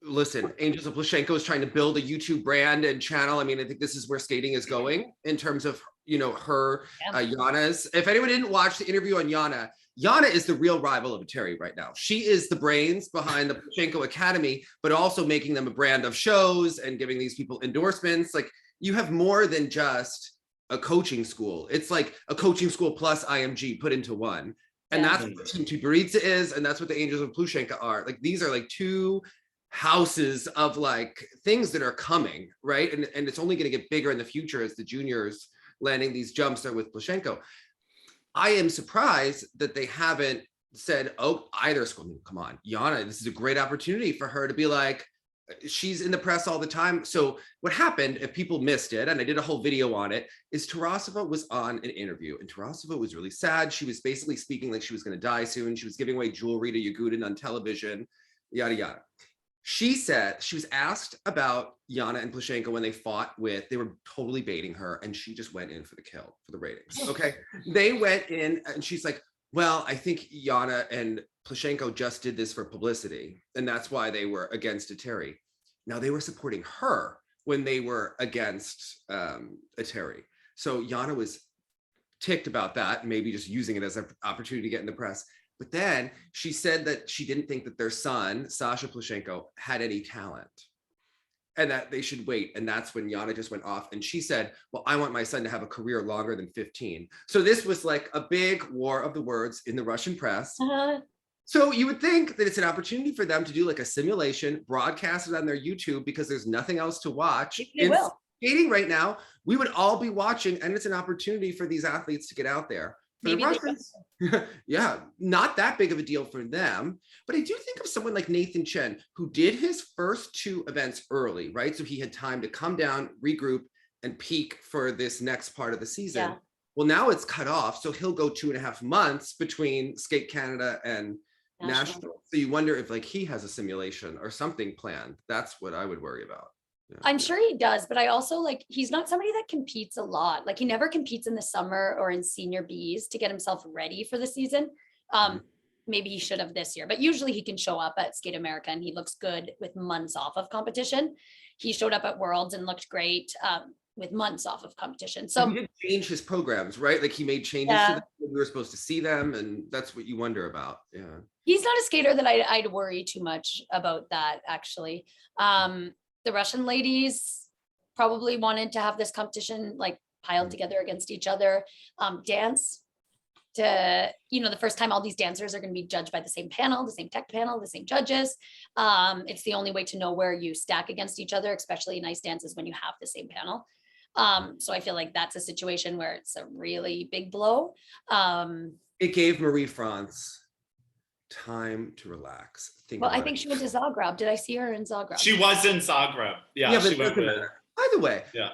listen, Angels of Plushenko is trying to build a YouTube brand and channel. I mean, I think this is where skating is going in terms of, you know, her, Yana's. If anyone didn't watch the interview on Yana, Yana is the real rival of Eteri right now. She is the brains behind the Plushenko Academy, but also making them a brand of shows and giving these people endorsements. Like, you have more than just a coaching school. It's like a coaching school plus IMG put into one. And that's what Team tutberidze is, and that's what the Angels of Plushenko are. Like, these are like two houses of like things that are coming, right? And it's only going to get bigger in the future as the juniors landing these jumps are with Plushenko. I am surprised that they haven't said, oh, either school, come on, Yana, this is a great opportunity for her to be like, she's in the press all the time. So what happened, if people missed it, and I did a whole video on it, is Tarasova was on an interview and Tarasova was really sad. She was basically speaking like she was going to die soon. She was giving away jewelry to Yagudin on television, yada, yada. She said, she was asked about Yana and Plushenko when they fought they were totally baiting her, and she just went in for the kill, for the ratings, okay? They went in, and she's like, well, I think Yana and Plushenko just did this for publicity, and that's why they were against Eteri. Now, they were supporting her when they were against Eteri. So Yana was ticked about that, maybe just using it as an opportunity to get in the press. But then she said that she didn't think that their son, Sasha Plushenko, had any talent and that they should wait. And that's when Yana just went off. And she said, well, I want my son to have a career longer than 15. So this was like a big war of the words in the Russian press. So you would think that it's an opportunity for them to do like a simulation, broadcast it on their YouTube because there's nothing else to watch. They will. Skating right now, we would all be watching, and it's an opportunity for these athletes to get out there. For Maybe the Russians, yeah, not that big of a deal for them. But I do think of someone like Nathan Chen, who did his first 2 events early, right? So he had time to come down, regroup, and peak for this next part of the season. Yeah. Well, now it's cut off. So he'll go 2.5 months between Skate Canada and National. So you wonder if like he has a simulation or something planned. That's what I would worry about. Yeah. I'm sure he does, but I also like, he's not somebody that competes a lot. Like he never competes in the summer or in senior Bs to get himself ready for the season. Maybe he should have this year, but usually he can show up at Skate America and he looks good with months off of competition. He showed up at Worlds and looked great with months off of competition. So he did change his programs, right? Like he made changes to them when we were supposed to see them, and that's what you wonder about. Yeah. He's not a skater that I'd worry too much about that, actually. The Russian ladies probably wanted to have this competition like piled together against each other. Dance to, you know, the first time all these dancers are going to be judged by the same panel, the same tech panel, the same judges. It's the only way to know where you stack against each other, especially in ice dances when you have the same panel. So I feel like that's a situation where it's a really big blow. It gave Marie-France time to relax. I think she went to Zagreb. Did I see her in Zagreb? She was in Zagreb. Yeah, but she went with. by the way, Yeah,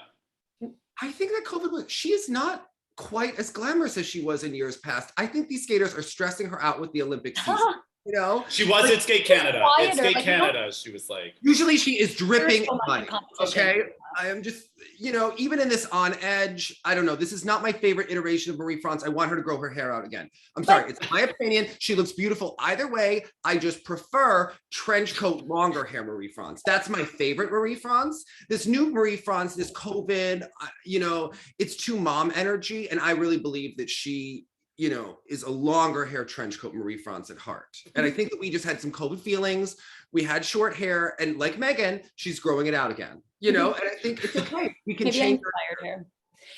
I think that COVID, she is not quite as glamorous as she was in years past. I think these skaters are stressing her out with the Olympic season. You know, she was at Skate Canada. At Skate like, Canada, she was like. Usually she is dripping so in money. Okay, I am just, you know, even in this On Edge, I don't know. This is not my favorite iteration of Marie-France. I want her to grow her hair out again. I'm sorry, it's my opinion. She looks beautiful either way. I just prefer trench coat, longer hair Marie-France. That's my favorite Marie-France. This new Marie-France, this COVID, you know, it's too mom energy, and I really believe that she, you know, is a longer hair trench coat Marie-France at heart. And I think that we just had some COVID feelings. We had short hair, and like Meagan, she's growing it out again, you know, and I think it's okay. We can change her hair.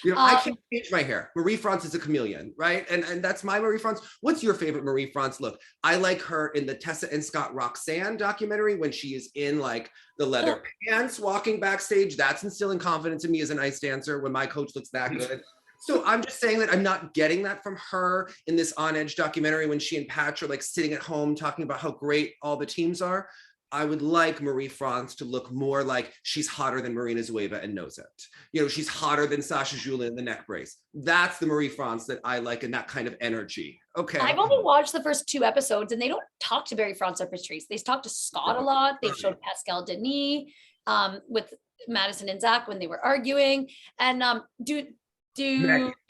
You know, I can't change my hair. Marie-France is a chameleon, right? And that's my Marie-France. What's your favorite Marie-France look? I like her in the Tessa and Scott Roxanne documentary when she is in like the leather pants walking backstage. That's instilling confidence in me as an ice dancer when my coach looks that good. So I'm just saying that I'm not getting that from her in this On Edge documentary when she and Patch are like sitting at home talking about how great all the teams are. I would like Marie-France to look more like she's hotter than Marina Zueva and knows it. You know, she's hotter than Sasha Julin in the neck brace. That's the Marie-France that I like, and that kind of energy. Okay. I've only watched the first 2 episodes, and they don't talk to Marie-France or Patrice. They talk to Scott a lot. They've showed Pascal Denis with Madison and Zach when they were arguing. And do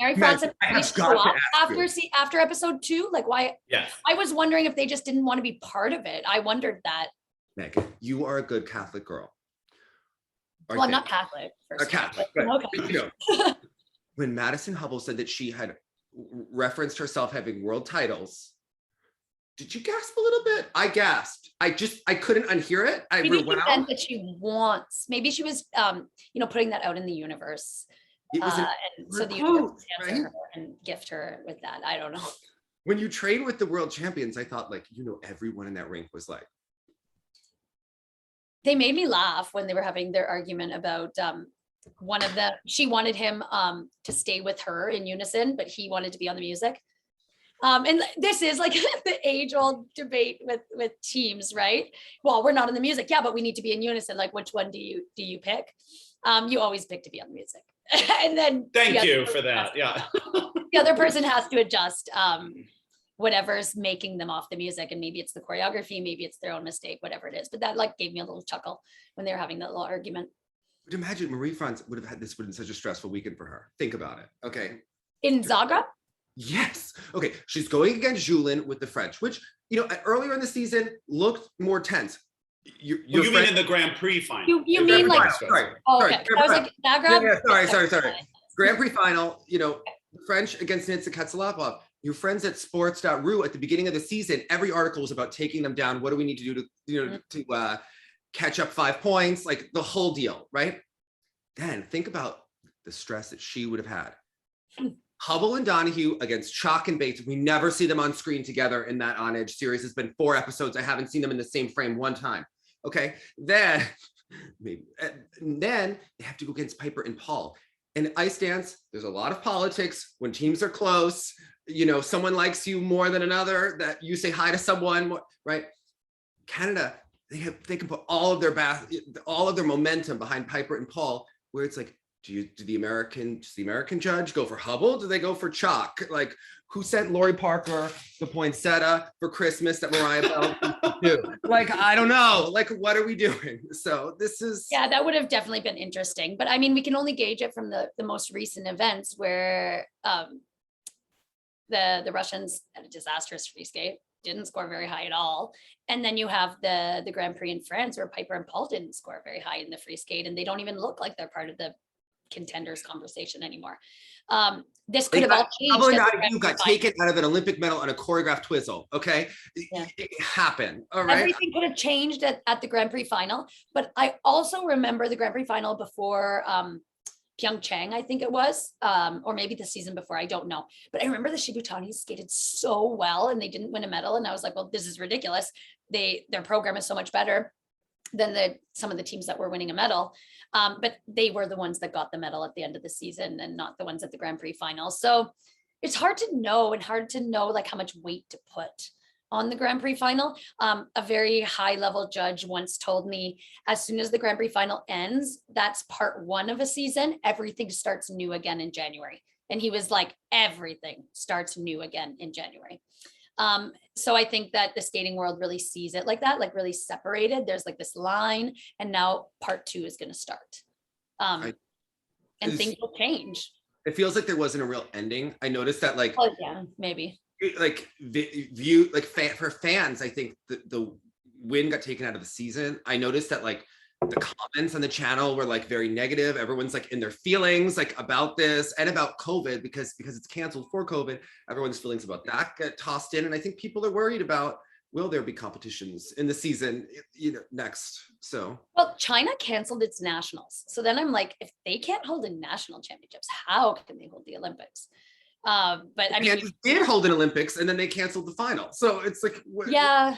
Marie-France and Patrice show up after episode 2? Like, why? Yes. I was wondering if they just didn't want to be part of it. I wondered that. Meagan, you are a good Catholic girl. Well, I'm not Catholic. A Catholic, but, right. Okay. You know, when Madison Hubble said that she had referenced herself having world titles, did you gasp a little bit? I gasped. I couldn't unhear it. Maybe she meant that she wants. Maybe she was, you know, putting that out in the universe. It was and so the universe will answer her and gift her with that. I don't know. When you train with the world champions, I thought, like, you know, everyone in that rink was like. They made me laugh when they were having their argument about one of them. She wanted him to stay with her in unison, but he wanted to be on the music. And this is like the age-old debate with teams, right? Well, we're not in the music, yeah, but we need to be in unison. Like, which one do you pick? You always pick to be on the music. And then thank you for that. Yeah. The other person has to adjust whatever's making them off the music, and maybe it's the choreography, maybe it's their own mistake, whatever it is. But that like gave me a little chuckle when they were having that little argument. But imagine Marie-France would have had this would have been such a stressful weekend for her. Think about it. Okay. In Zagreb? Yes. Okay. She's going against Julin with the French, which, you know, earlier in the season looked more tense. You mean in the Grand Prix final? You mean like, sorry. Okay. I was like, Zagreb? Yeah, sorry. Grand Prix final, you know, French against Nitsa Katsalapov. Your friends at sports.ru at the beginning of the season, every article was about taking them down. What do we need to do to, you know, to catch up 5 points, like the whole deal, right? Then think about the stress that she would have had. Hubble and Donahue against Chalk and Bates. We never see them on screen together in that On Edge series. It's been 4 episodes. I haven't seen them in the same frame one time. Okay, then they have to go against Piper and Paul. In ice dance, there's a lot of politics. When teams are close, you know, someone likes you more than another, that you say hi to someone, right? Canada, they can put all of their momentum behind Piper and Paul, where it's like, does the American judge go for Hubble? Do they go for Chalk? Like, who sent Lori Parker the poinsettia for Christmas that Mariah Bell do? Like, I don't know. Like, what are we doing? So this is. Yeah, that would have definitely been interesting. But I mean, we can only gauge it from the most recent events where the Russians had a disastrous free skate, didn't score very high at all. And then you have the Grand Prix in France where Piper and Paul didn't score very high in the free skate, and they don't even look like they're part of the contenders conversation anymore. This could have all changed. You got taken out of an Olympic medal on a choreographed twizzle. Okay, yeah. It happened. All right. Everything could have changed at the Grand Prix final. But I also remember the Grand Prix final before Pyeongchang, I think it was, or maybe the season before. I don't know. But I remember the Shibutanis skated so well, and they didn't win a medal. And I was like, well, this is ridiculous. Their program is so much better than some of the teams that were winning a medal. But they were the ones that got the medal at the end of the season and not the ones at the Grand Prix final. So it's hard to know like how much weight to put on the Grand Prix final. A very high level judge once told me, as soon as the Grand Prix final ends, that's part 1 of a season. Everything starts new again in January. And he was like, everything starts new again in January. So I think that the skating world really sees it like that, like really separated. There's like this line, and now part 2 is going to start. And things will change. It feels like there wasn't a real ending. I noticed that, like, oh yeah, maybe like view, like for fans, I think the win got taken out of the season. I noticed that, like, the comments on the channel were like very negative. Everyone's like in their feelings, like, about this and about COVID, because it's canceled for COVID. Everyone's feelings about that get tossed in, and I think people are worried about, will there be competitions in the season, next? So, well, China canceled its nationals, so then I'm like, if they can't hold a national championships, how can they hold the Olympics? But I mean, they did hold an Olympics, and then they canceled the final. So it's like, yeah.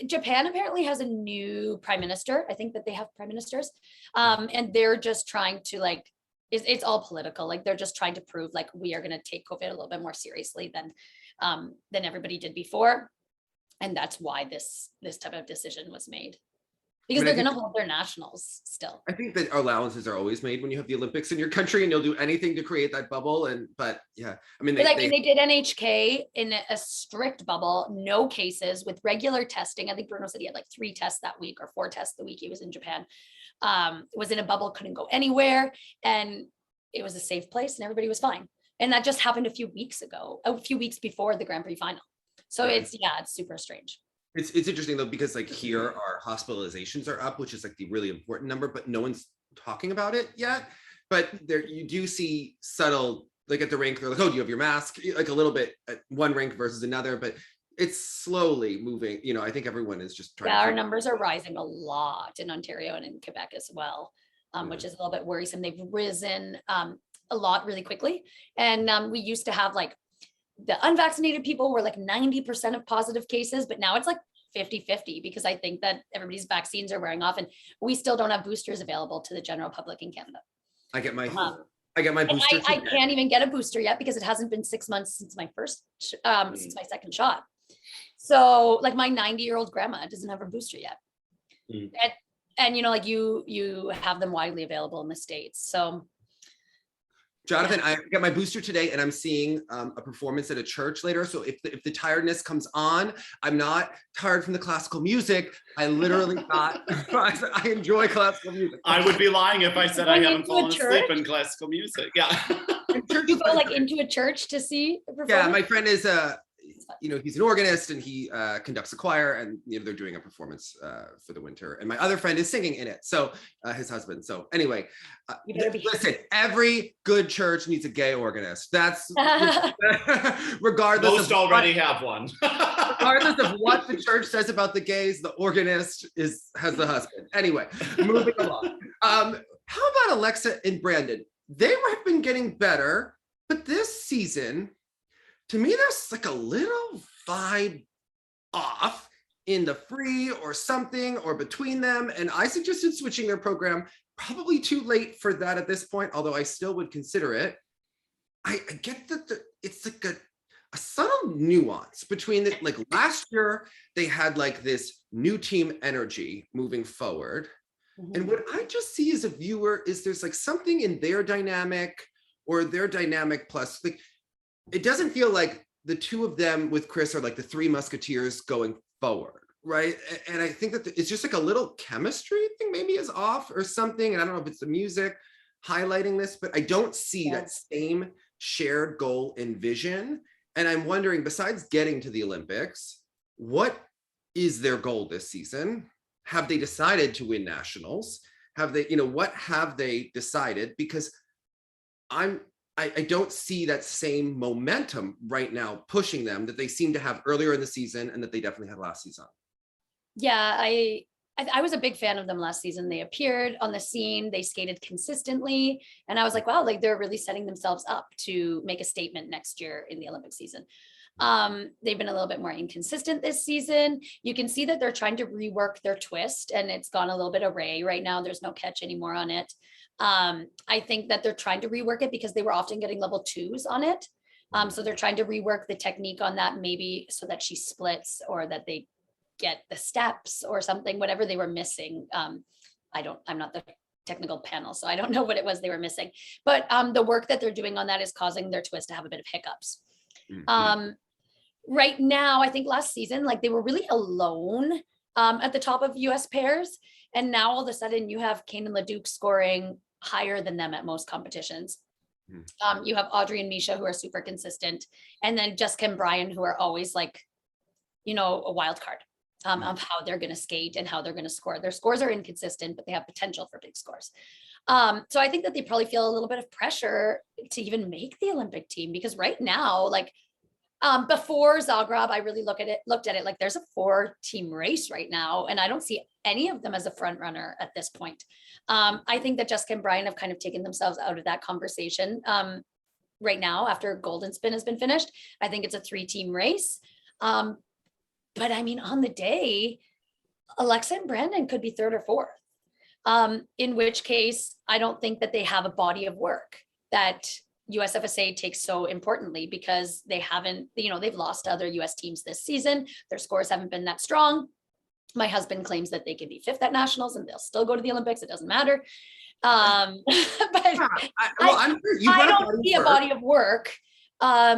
Japan apparently has a new prime minister. I think that they have prime ministers, and they're just trying to, like, it's all political. Like, they're just trying to prove, like, we are going to take COVID a little bit more seriously than everybody did before, and that's why this type of decision was made. Because they're going to hold their nationals still. I think that allowances are always made when you have the Olympics in your country, and you'll do anything to create that bubble. But yeah, I mean, they did NHK in a strict bubble, no cases, with regular testing. I think Bruno said he had like 3 tests that week, or 4 tests the week he was in Japan. Was in a bubble, couldn't go anywhere, and it was a safe place, and everybody was fine. And that just happened a few weeks before the Grand Prix final. So right. It's super strange. It's interesting though, because like here our hospitalizations are up, which is like the really important number, but no one's talking about it yet. But there you do see subtle, like at the rink, they're like, oh, do you have your mask? Like a little bit at one rink versus another, but it's slowly moving. I think everyone is just trying. Yeah, our numbers are rising a lot in Ontario and in Quebec as well, which is a little bit worrisome. They've risen a lot really quickly. And we used to have like the unvaccinated people were like 90% of positive cases, but now it's like 50-50, because I think that everybody's vaccines are wearing off, and we still don't have boosters available to the general public in Canada. I get my booster. I can't even get a booster yet because it hasn't been 6 months since my since my second shot. So like my 90-year-old grandma doesn't have a booster yet. And like you have them widely available in the States. So Jonathan, I got my booster today, and I'm seeing a performance at a church later. So if the tiredness comes on, I'm not tired from the classical music. I literally not. I enjoy classical music. I would be lying if I said I haven't fallen asleep in classical music. Yeah. You go like into a church to see a performance? Yeah, my friend is he's an organist, and he conducts a choir, and they're doing a performance for the winter. And my other friend is singing in it. So his husband. So anyway, listen, every good church needs a gay organist. That's regardless. Most already have one. Regardless of what the church says about the gays, the organist has the husband. Anyway, moving along. How about Alexa and Brandon? They have been getting better, but this season, to me, there's like a little vibe off in the free or something, or between them. And I suggested switching their program. Probably too late for that at this point, although I still would consider it. I get that it's like a subtle nuance between like last year, they had like this new team energy moving forward. Mm-hmm. And what I just see as a viewer is there's like something in their dynamic, or their dynamic plus, like, it doesn't feel like the two of them with Chris are like the 3 musketeers going forward, right? And I think that it's just like a little chemistry thing maybe is off or something. And I don't know if it's the music highlighting this, but I don't see that same shared goal and vision. And I'm wondering, besides getting to the Olympics, what is their goal this season? Have they decided to win nationals? Have they, what have they decided? Because I don't see that same momentum right now pushing them that they seem to have earlier in the season, and that they definitely had last season. Yeah, I was a big fan of them last season. They appeared on the scene, they skated consistently, and I was like, wow, like they're really setting themselves up to make a statement next year in the Olympic season. They've been a little bit more inconsistent this season. You can see that they're trying to rework their twist, and it's gone a little bit array right now. There's no catch anymore on it. I think that they're trying to rework it because they were often getting level 2s on it. So they're trying to rework the technique on that, maybe so that she splits, or that they get the steps or something, whatever they were missing. I'm not the technical panel, so I don't know what it was they were missing. But the work that they're doing on that is causing their twist to have a bit of hiccups. Right now, I think last season, like they were really alone at the top of US pairs. And now all of a sudden you have Kane and Leduc scoring higher than them at most competitions. You have Audrey and Misha who are super consistent. And then Jessica and Brian who are always like, you know, a wild card of how they're going to skate and how they're going to score. Their scores are inconsistent, but they have potential for big scores. So I think that they probably feel a little bit of pressure to even make the Olympic team, because right now, like before Zagreb, I really looked at it like there's a 4-team race right now, and I don't see any of them as a front runner at this point. I think that Jessica and Brian have kind of taken themselves out of that conversation right now after Golden Spin has been finished. I think it's a 3-team race. But I mean, on the day, Alysa and Brandon could be 3rd or 4th, in which case I don't think that they have a body of work that USFSA takes so importantly, because they haven't, you know, they've lost to other US teams this season. Their scores haven't been that strong. My husband claims that they can be 5th at nationals and they'll still go to the Olympics. It doesn't matter. But I don't see a body of work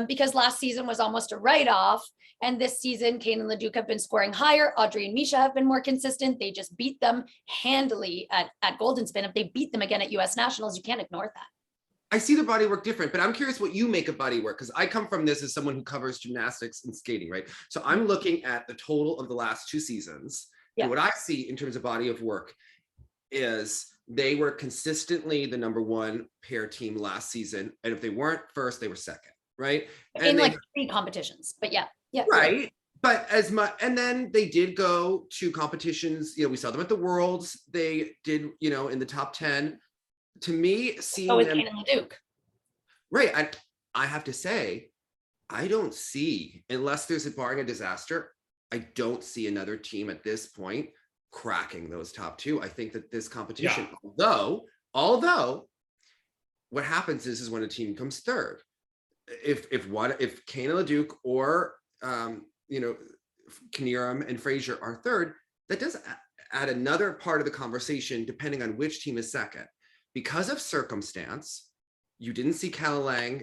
because last season was almost a write-off. And this season, Kane and Leduc have been scoring higher. Audrey and Misha have been more consistent. They just beat them handily at Golden Spin. If they beat them again at US nationals, you can't ignore that. I see the body work different, but I'm curious what you make of body work, because I come from this as someone who covers gymnastics and skating, right? So I'm looking at the total of the last 2 seasons. Yeah. And what I see in terms of body of work is they were consistently the #1 pair team last season. And if they weren't first, they were second, right? And in like 3 competitions, but yeah. Right. But as much, and then they did go to competitions, you know, we saw them at the Worlds. They did, you know, in the top 10. To me, seeing them, Kane and Leduc. Right. I have to say, I don't see, unless there's barring a disaster, I don't see another team at this point cracking those top 2. I think that this competition, although what happens is when a team comes 3rd, if Kane and Leduc or you know, Knierim and Fraser are 3rd, that does add another part of the conversation depending on which team is 2nd. Because of circumstance, you didn't see Calla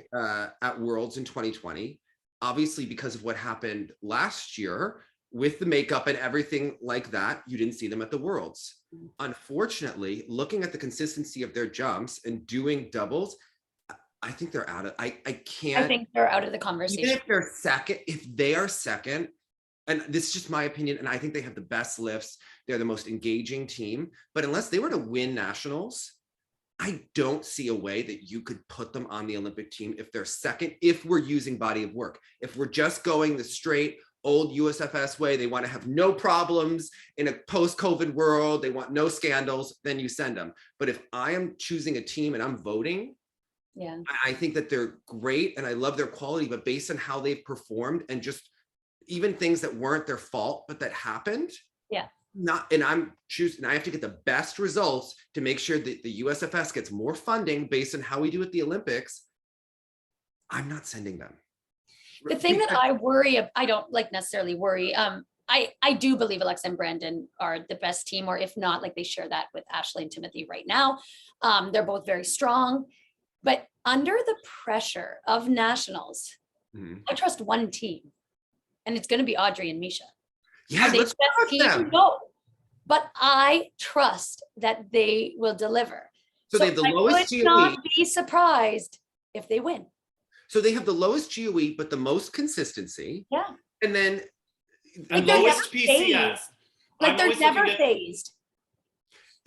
at Worlds in 2020, obviously because of what happened last year with the makeup and everything like that, you didn't see them at the Worlds. Unfortunately, looking at the consistency of their jumps and doing doubles, I think they're out of, I think they're out of the conversation. Even if they're 2nd, if they are 2nd, and this is just my opinion, and I think they have the best lifts, they're the most engaging team, but unless they were to win nationals, I don't see a way that you could put them on the Olympic team if they're 2nd, if we're using body of work. If we're just going the straight old USFS way, they want to have no problems in a post-COVID world, they want no scandals, then you send them. But if I am choosing a team and I'm voting, I think that they're great and I love their quality, but based on how they've performed and just even things that weren't their fault, but that happened. And I'm choosing, I have to get the best results to make sure that the USFS gets more funding based on how we do at the Olympics. I'm not sending them. The thing that I worry, I don't like necessarily worry. I do believe Alysa and Brandon are the best team, or if not, like they share that with Ashley and Timothy right now. They're both very strong, but under the pressure of nationals, I trust one team, and it's going to be Audrey and Misha. Yeah, let's trust them. No, but I trust that they will deliver. So they have the lowest GOE. I would not be surprised if they win. So they have the lowest GOE, but the most consistency. Yeah. And then and lowest PCS. Like they're never phased.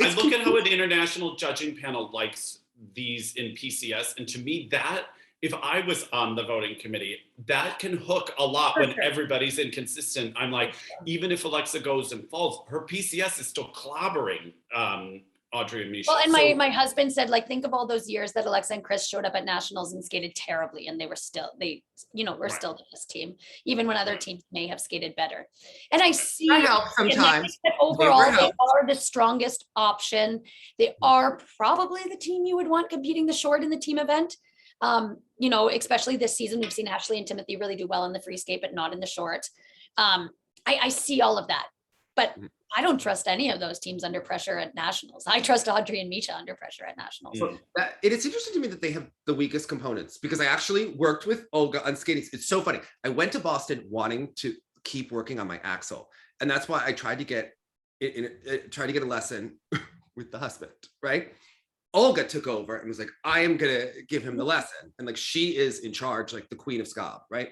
I look at how an international judging panel likes these in PCS, and to me that, if I was on the voting committee, that can hook a lot when everybody's inconsistent. I'm like, even if Alysa goes and falls, her PCS is still clobbering Audrey and Misha. Well, and my husband said, like, think of all those years that Alysa and Chris showed up at nationals and skated terribly, and we're still the best team, even when other teams may have skated better. And I see sometimes that overall they are the strongest option. They are probably the team you would want competing the short in the team event. You know, especially this season, we've seen Ashley and Timothy really do well in the free skate, but not in the short. I see all of that, but I don't trust any of those teams under pressure at nationals. I trust Audrey and Misha under pressure at nationals. So it is interesting to me that they have the weakest components, because I actually worked with Olga on skating. It's so funny. I went to Boston wanting to keep working on my axle, and that's why I tried to get a lesson with the husband, right? Olga took over and was like, I am gonna give him the lesson, and like she is in charge, like the queen of Skav, right?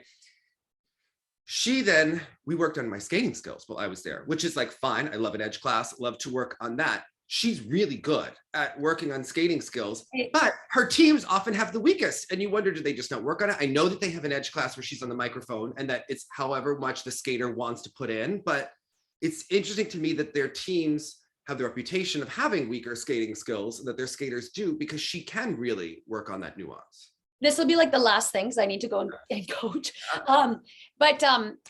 We worked on my skating skills while I was there, which is like fine. I love an edge class, love to work on that. She's really good at working on skating skills, but her teams often have the weakest. And you wonder, do they just not work on it? I know that they have an edge class where she's on the microphone and that it's however much the skater wants to put in, but it's interesting to me that their teams have the reputation of having weaker skating skills and that their skaters do, because she can really work on that nuance. This will be like the last things I need to go and coach. But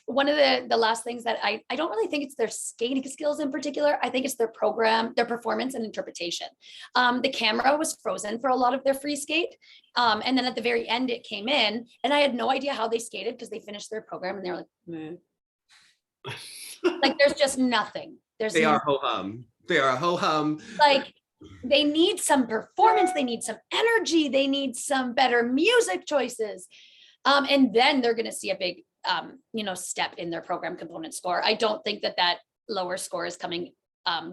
one of the last things that I don't really think it's their skating skills in particular. I think it's their program, their performance and interpretation. The camera was frozen for a lot of their free skate. And then at the very end, it came in and I had no idea how they skated because they finished their program and they were like, meh. Like there's just nothing. They are ho-hum. They are a ho-hum. Like, they need some performance, they need some energy, they need some better music choices. And then they're going to see a big, step in their program component score. I don't think that lower score is coming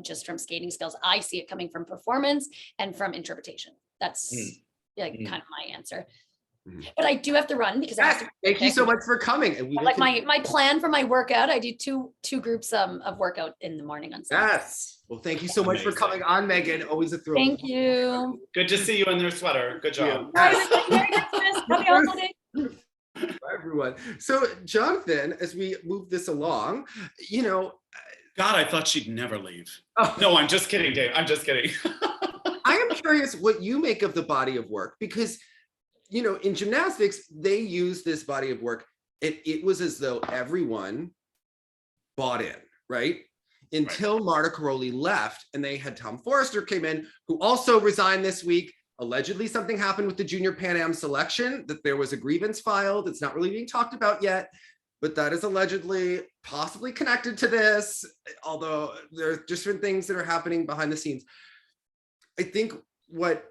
just from skating skills. I see it coming from performance and from interpretation. That's kind of my answer. But I do have to run because I have to. Thank you so much for coming. And like my plan for my workout, I do two groups of workout in the morning on Sunday. Yes. Well, thank you so much for coming on, Meagan. Always a thrill. Thank you. Good to see you in their sweater. Good job. Merry Christmas. Happy holiday. Bye, everyone. So, Jonathan, as we move this along, God, I thought she'd never leave. Oh. No, I'm just kidding, Dave. I'm just kidding. I am curious what you make of the body of work, because in gymnastics, they use this body of work, and it was as though everyone bought in, right? Until Marta Caroli left, and they had Tom Forrester came in, who also resigned this week. Allegedly, something happened with the Junior Pan Am selection, that there was a grievance filed. It's not really being talked about yet, but that is allegedly possibly connected to this, although there are different things that are happening behind the scenes. I think what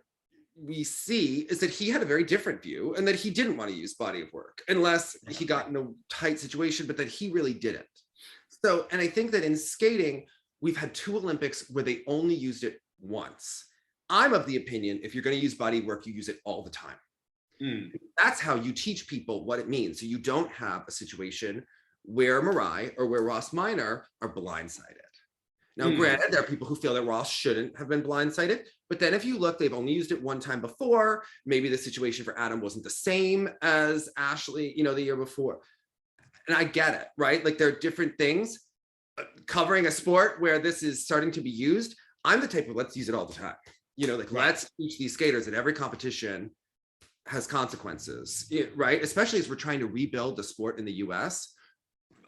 we see is that he had a very different view, and that he didn't want to use body of work unless he got in a tight situation, but that he really didn't. So, and I think that in skating, we've had 2 Olympics where they only used it once. I'm of the opinion, if you're going to use body work, you use it all the time. That's how you teach people what it means. So you don't have a situation where Mirai or where Ross Minor are blindsided. Now, granted, there are people who feel that Ross shouldn't have been blindsided, but then if you look, they've only used it one time before. Maybe the situation for Adam wasn't the same as Ashley, the year before. And I get it, right? Like there are different things. Covering a sport where this is starting to be used, I'm the type of let's use it all the time. Let's teach these skaters that every competition has consequences, right? Especially as we're trying to rebuild the sport in the US.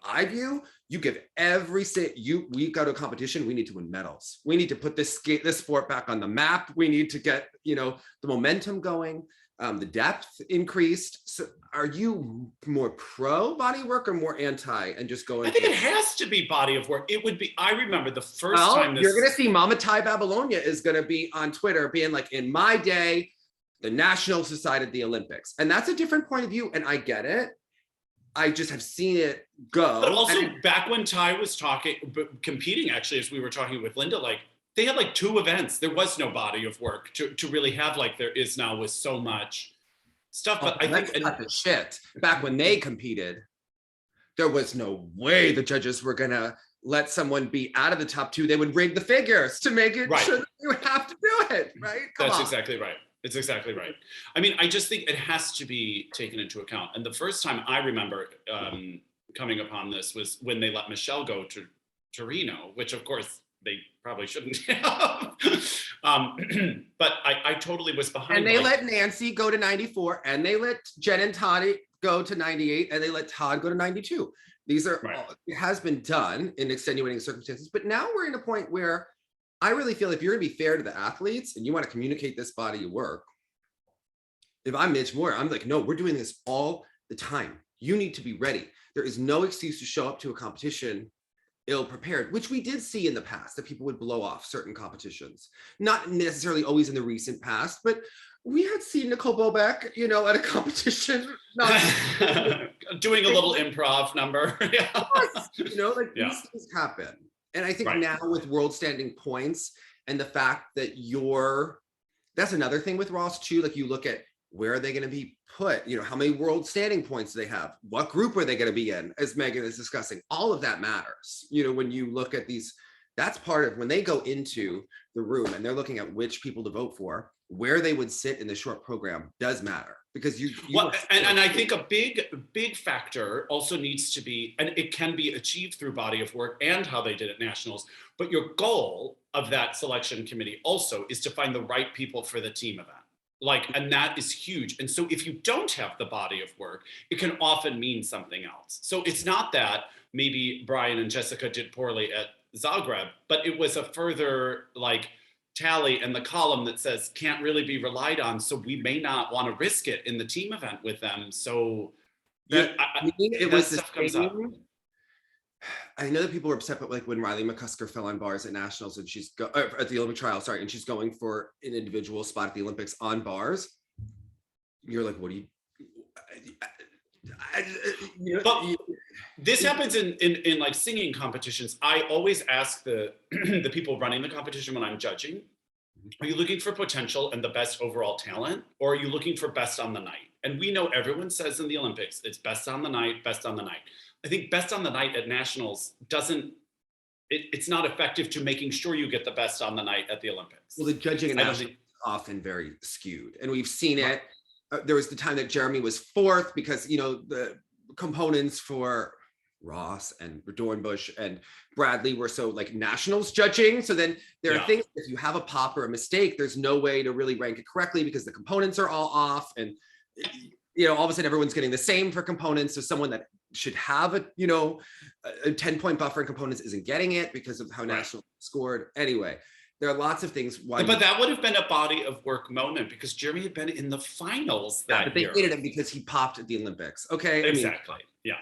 I view, you give every state, we go to a competition, we need to win medals. We need to put this sport back on the map. We need to get, the momentum going, the depth increased. So are you more pro body work or more anti and just going? I think it has to be body of work. It would be, I remember the first time you're going to see Mama Ty Babylonia is going to be on Twitter being like, in my day, the Nationals decided the Olympics. And that's a different point of view. And I get it. I just have seen it go. But also back when Ty was competing, actually, as we were talking with Linda, like they had like 2 events. There was no body of work to really have like there is now with so much stuff. But I think the shit. Back when they competed, there was no way the judges were gonna let someone be out of the top 2. They would rig the figures to make it sure that you have to do it, right? That's exactly right. It's exactly right. I mean, I just think it has to be taken into account. And the first time I remember coming upon this was when they let Michelle go to Torino, which of course they probably shouldn't have. But I totally was behind. And they let Nancy go to 94, and they let Jen and Todd go to 98, and they let Todd go to 92. These are, it has been done in extenuating circumstances, but now we're in a point where I really feel if you're gonna be fair to the athletes and you want to communicate this body of work, if I'm Mitch Moore, I'm like, no, we're doing this all the time. You need to be ready. There is no excuse to show up to a competition ill prepared, which we did see in the past, that people would blow off certain competitions. Not necessarily always in the recent past, but we had seen Nicole Bobek, you know, at a competition, not doing a little improv number. Yeah. You know, like these things happen. And I think now with world standing points and the fact that that's another thing with Ross too, like you look at where are they going to be put, you know, how many world standing points do they have? What group are they going to be in, as Meagan is discussing? All of that matters. You know, when you look at these, that's part of when they go into the room and they're looking at which people to vote for, where they would sit in the short program does matter, because and I think a big factor also needs to be, and it can be achieved through body of work and how they did at nationals, but your goal of that selection committee also is to find the right people for the team event. And that is huge. And so if you don't have the body of work, it can often mean something else. So it's not that maybe Brian and Jessica did poorly at Zagreb, but it was a further tally in the column that says can't really be relied on. So we may not want to risk it in the team event with them. So it was the same. I know that people were upset, but when Riley McCusker fell on bars at nationals and she's at the Olympic trial, and she's going for an individual spot at the Olympics on bars, you're like, what do you? This happens in singing competitions. I always ask the the people running the competition when I'm judging, are you looking for potential and the best overall talent, or are you looking for best on the night? And we know everyone says in the Olympics, it's best on the night, best on the night. I think best on the night at nationals it's not effective to making sure you get the best on the night at the Olympics. Well, the judging at nationals is often very skewed, and we've seen it. There was the time that Jeremy was fourth because, you know, the components for Ross and Dornbush and Bradley were so nationals judging. So then there are things, if you have a pop or a mistake, there's no way to really rank it correctly because the components are all off. And, you know, all of a sudden everyone's getting the same for components. So someone that should have a 10-point buffer in components isn't getting it because of how national scored. Anyway, there are lots of things. But that would have been a body of work moment because Jeremy had been in the finals that but they year. hated him because he popped at the Olympics. Okay. Exactly. You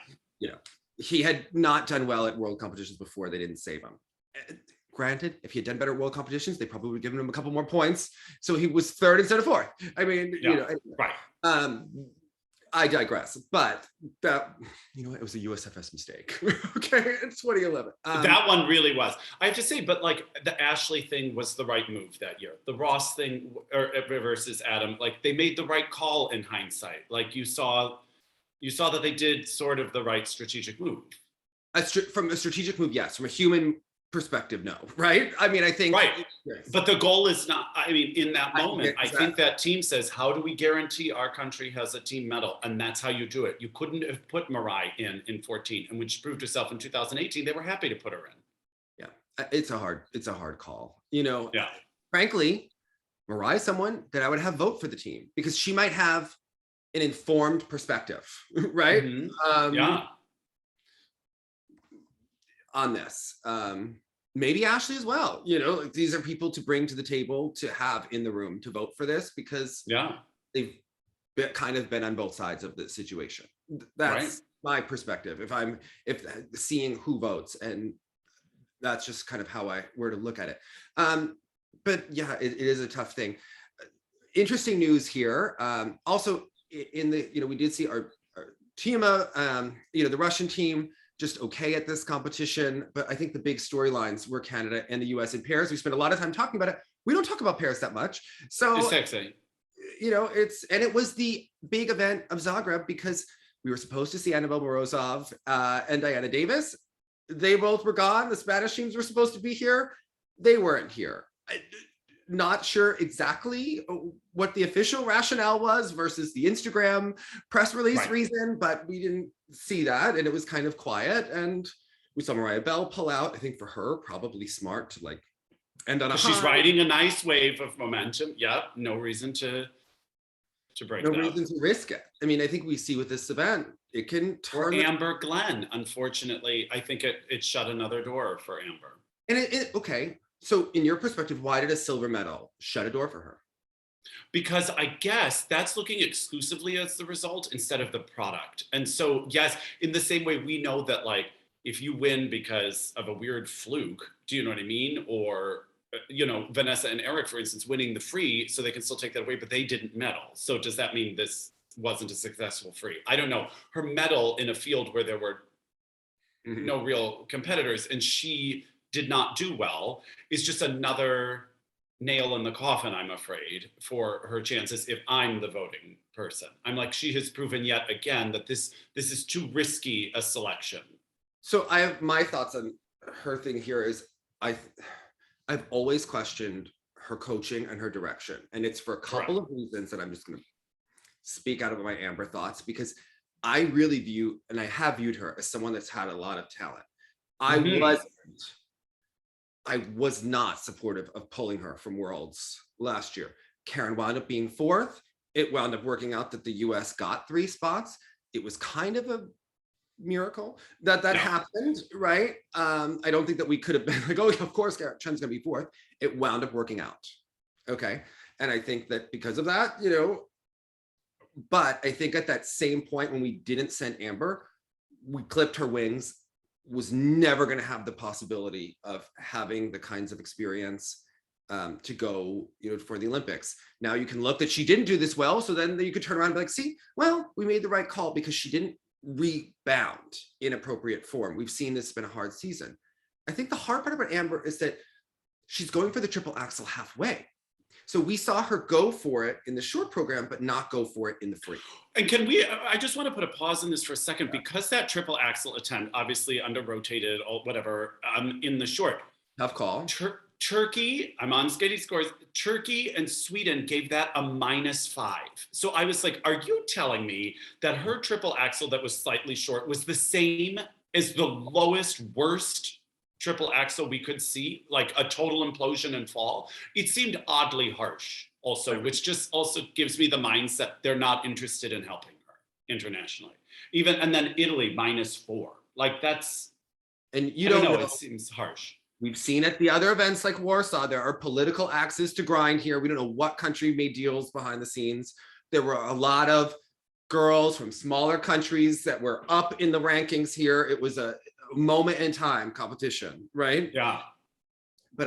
know, he had not done well at world competitions before. They didn't save him. Granted, if he had done better at world competitions, they probably would have given him a couple more points. So he was third instead of fourth. I mean, you know, right. I digress, but that, you know, it was a USFS mistake. Okay, in 2011. That one really was. I have to say, but the Ashley thing was the right move that year. The Ross thing versus Adam, they made the right call in hindsight. You saw that they did sort of the right strategic move. From a strategic move, yes. From a human perspective, no. Right? I mean, I think. Right. Yes. But the goal is not, I mean, in that moment, I think that team says, how do we guarantee our country has a team medal? And that's how you do it. You couldn't have put Mariah in 14, and when she proved herself in 2018, they were happy to put her in. Yeah. It's a hard call. You know, yeah. Frankly, Mariah's someone that I would have vote for the team because she might have an informed perspective, right? Mm-hmm. On this. Maybe Ashley as well. You know, these are people to bring to the table to have in the room to vote for this because they've kind of been on both sides of the situation. That's my perspective. If seeing who votes, and that's just kind of how I were to look at it. But yeah, it is a tough thing. Interesting news here. Also in the, you know, we did see our team, you know, the Russian team just okay at this competition, but I think the big storylines were Canada and the US in pairs. We spent a lot of time talking about it. We don't talk about pairs that much. So it's sexy. You know, it was the big event of Zagreb because we were supposed to see Annabelle Morozov and Diana Davis. They both were gone. The Spanish teams were supposed to be here. They weren't here. Not sure exactly what the official rationale was versus the Instagram press release reason, but we didn't see that, and it was kind of quiet. And we saw Mariah Bell pull out. I think for her, probably smart to end on a high. She's riding a nice wave of momentum. Yep, no reason to break that. No reason to risk it. I mean, I think we see with this event, it can turn. Or Amber Glenn, unfortunately, I think it shut another door for Amber. And okay. So in your perspective, why did a silver medal shut a door for her? Because I guess that's looking exclusively as the result instead of the product. And so, yes, in the same way we know that if you win because of a weird fluke, do you know what I mean? Or, Vanessa and Eric, for instance, winning the free, so they can still take that away, but they didn't medal. So does that mean this wasn't a successful free? I don't know. Her medal in a field where there were no real competitors and she did not do well is just another nail in the coffin, I'm afraid, for her chances if I'm the voting person. I'm like, she has proven yet again that this is too risky a selection. So I have my thoughts on her thing here is I've always questioned her coaching and her direction. And it's for a couple of reasons that I'm just going to speak out of my Amber thoughts, because I really view, and I have viewed her as someone that's had a lot of talent. I was not supportive of pulling her from Worlds last year. Karen wound up being 4th. It wound up working out that the US got 3 spots. It was kind of a miracle that happened, right? I don't think that we could have been like, oh, of course, Chen's gonna be 4th. It wound up working out, okay? And I think that because of that, but I think at that same point when we didn't send Amber, we clipped her wings, was never gonna have the possibility of having the kinds of experience to go, for the Olympics. Now you can look that she didn't do this well, so then you could turn around and be like, see, well, we made the right call because she didn't rebound in appropriate form. We've seen this has been a hard season. I think the hard part about Amber is that she's going for the triple axel halfway. So we saw her go for it in the short program, but not go for it in the free. And I just want to put a pause on this for a second, because that triple axel attempt, obviously under rotated or whatever, in the short. Tough call. Turkey, I'm on skating scores, Turkey and Sweden gave that a -5. So I was like, are you telling me that her triple axel that was slightly short was the same as the lowest, worst triple axel we could see, like a total implosion and fall? It seemed oddly harsh also, which just also gives me the mindset they're not interested in helping her internationally. And then Italy -4. Like that's, and I don't know, it seems harsh. We've seen at the other events like Warsaw, there are political axes to grind here. We don't know what country made deals behind the scenes. There were a lot of girls from smaller countries that were up in the rankings here. It was a moment in time competition, right? Yeah. But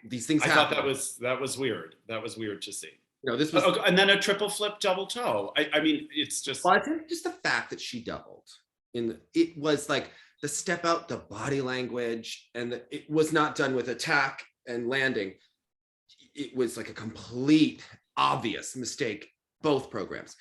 these things happen. I thought that was weird. That was weird to see. This was, and then a triple flip double toe. I mean, it's just. Well, I think just the fact that she doubled it was like the step out, the body language, and it was not done with attack and landing. It was like a complete obvious mistake, both programs.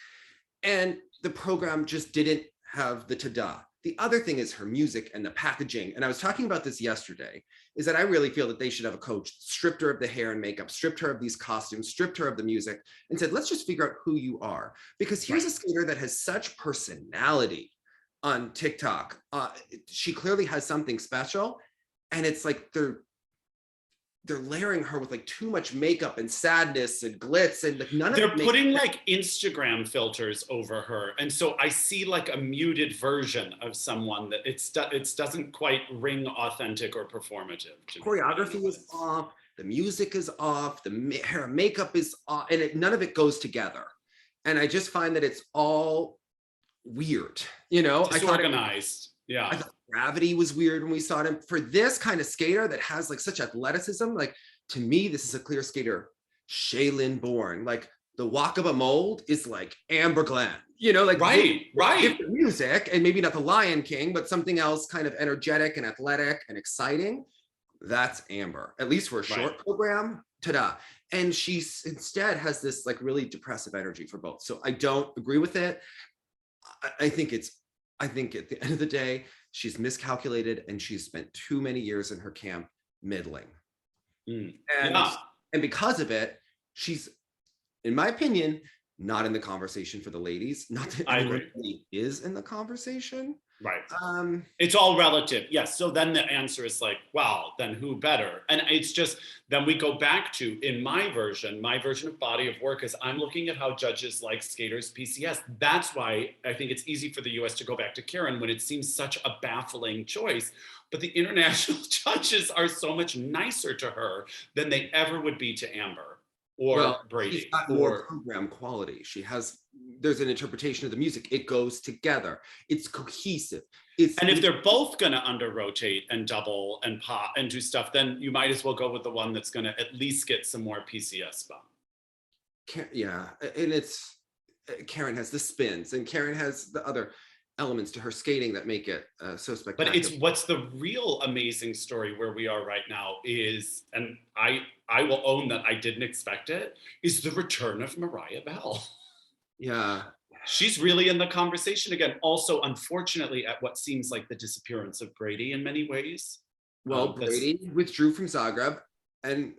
And the program just didn't have the ta-da. The other thing is her music and the packaging. And I was talking about this yesterday, is that I really feel that they should have a coach, stripped her of the hair and makeup, stripped her of these costumes, stripped her of the music, and said, let's just figure out who you are. Because here's a skater that has such personality on TikTok. She clearly has something special. And it's like they're layering her with like too much makeup and sadness and glitz, and like none of it. They're putting like Instagram filters over her, and so I see like a muted version of someone that it doesn't quite ring authentic or performative. Choreography is off, the music is off, the hair and makeup is off, and none of it goes together. And I just find that it's all weird, disorganized. Yeah. I thought gravity was weird when we saw him. For this kind of skater that has like such athleticism, like to me, this is a clear skater. Shaylin Bourne, like the walk of a mold is like Amber Glenn, like right. Different music, and maybe not the Lion King, but something else kind of energetic and athletic and exciting. That's Amber, at least for a short program. Ta-da. And she instead has this like really depressive energy for both. So I don't agree with it. I think at the end of the day, she's miscalculated and she's spent too many years in her camp middling. And because of it, she's, in my opinion, not in the conversation for the ladies. Not that everybody is in the conversation. Right. It's all relative. Yes. So then the answer is like, wow, then who better? And it's just, then we go back to, in my version of body of work is I'm looking at how judges like skaters PCS. That's why I think it's easy for the US to go back to Karen when it seems such a baffling choice. But the international judges are so much nicer to her than they ever would be to Amber. or Brady. She's got more program quality. There's an interpretation of the music. It goes together. It's cohesive. And if they're both going to under rotate and double and pop and do stuff, then you might as well go with the one that's going to at least get some more PCS bump. Yeah, and Karen has the spins, and Karen has the other elements to her skating that make it so spectacular. But it's what's the real amazing story where we are right now is, and I will own that I didn't expect it, is the return of Mariah Bell. Yeah. She's really in the conversation again. Also, unfortunately, at what seems like the disappearance of Brady in many ways. Well, Brady withdrew from Zagreb, and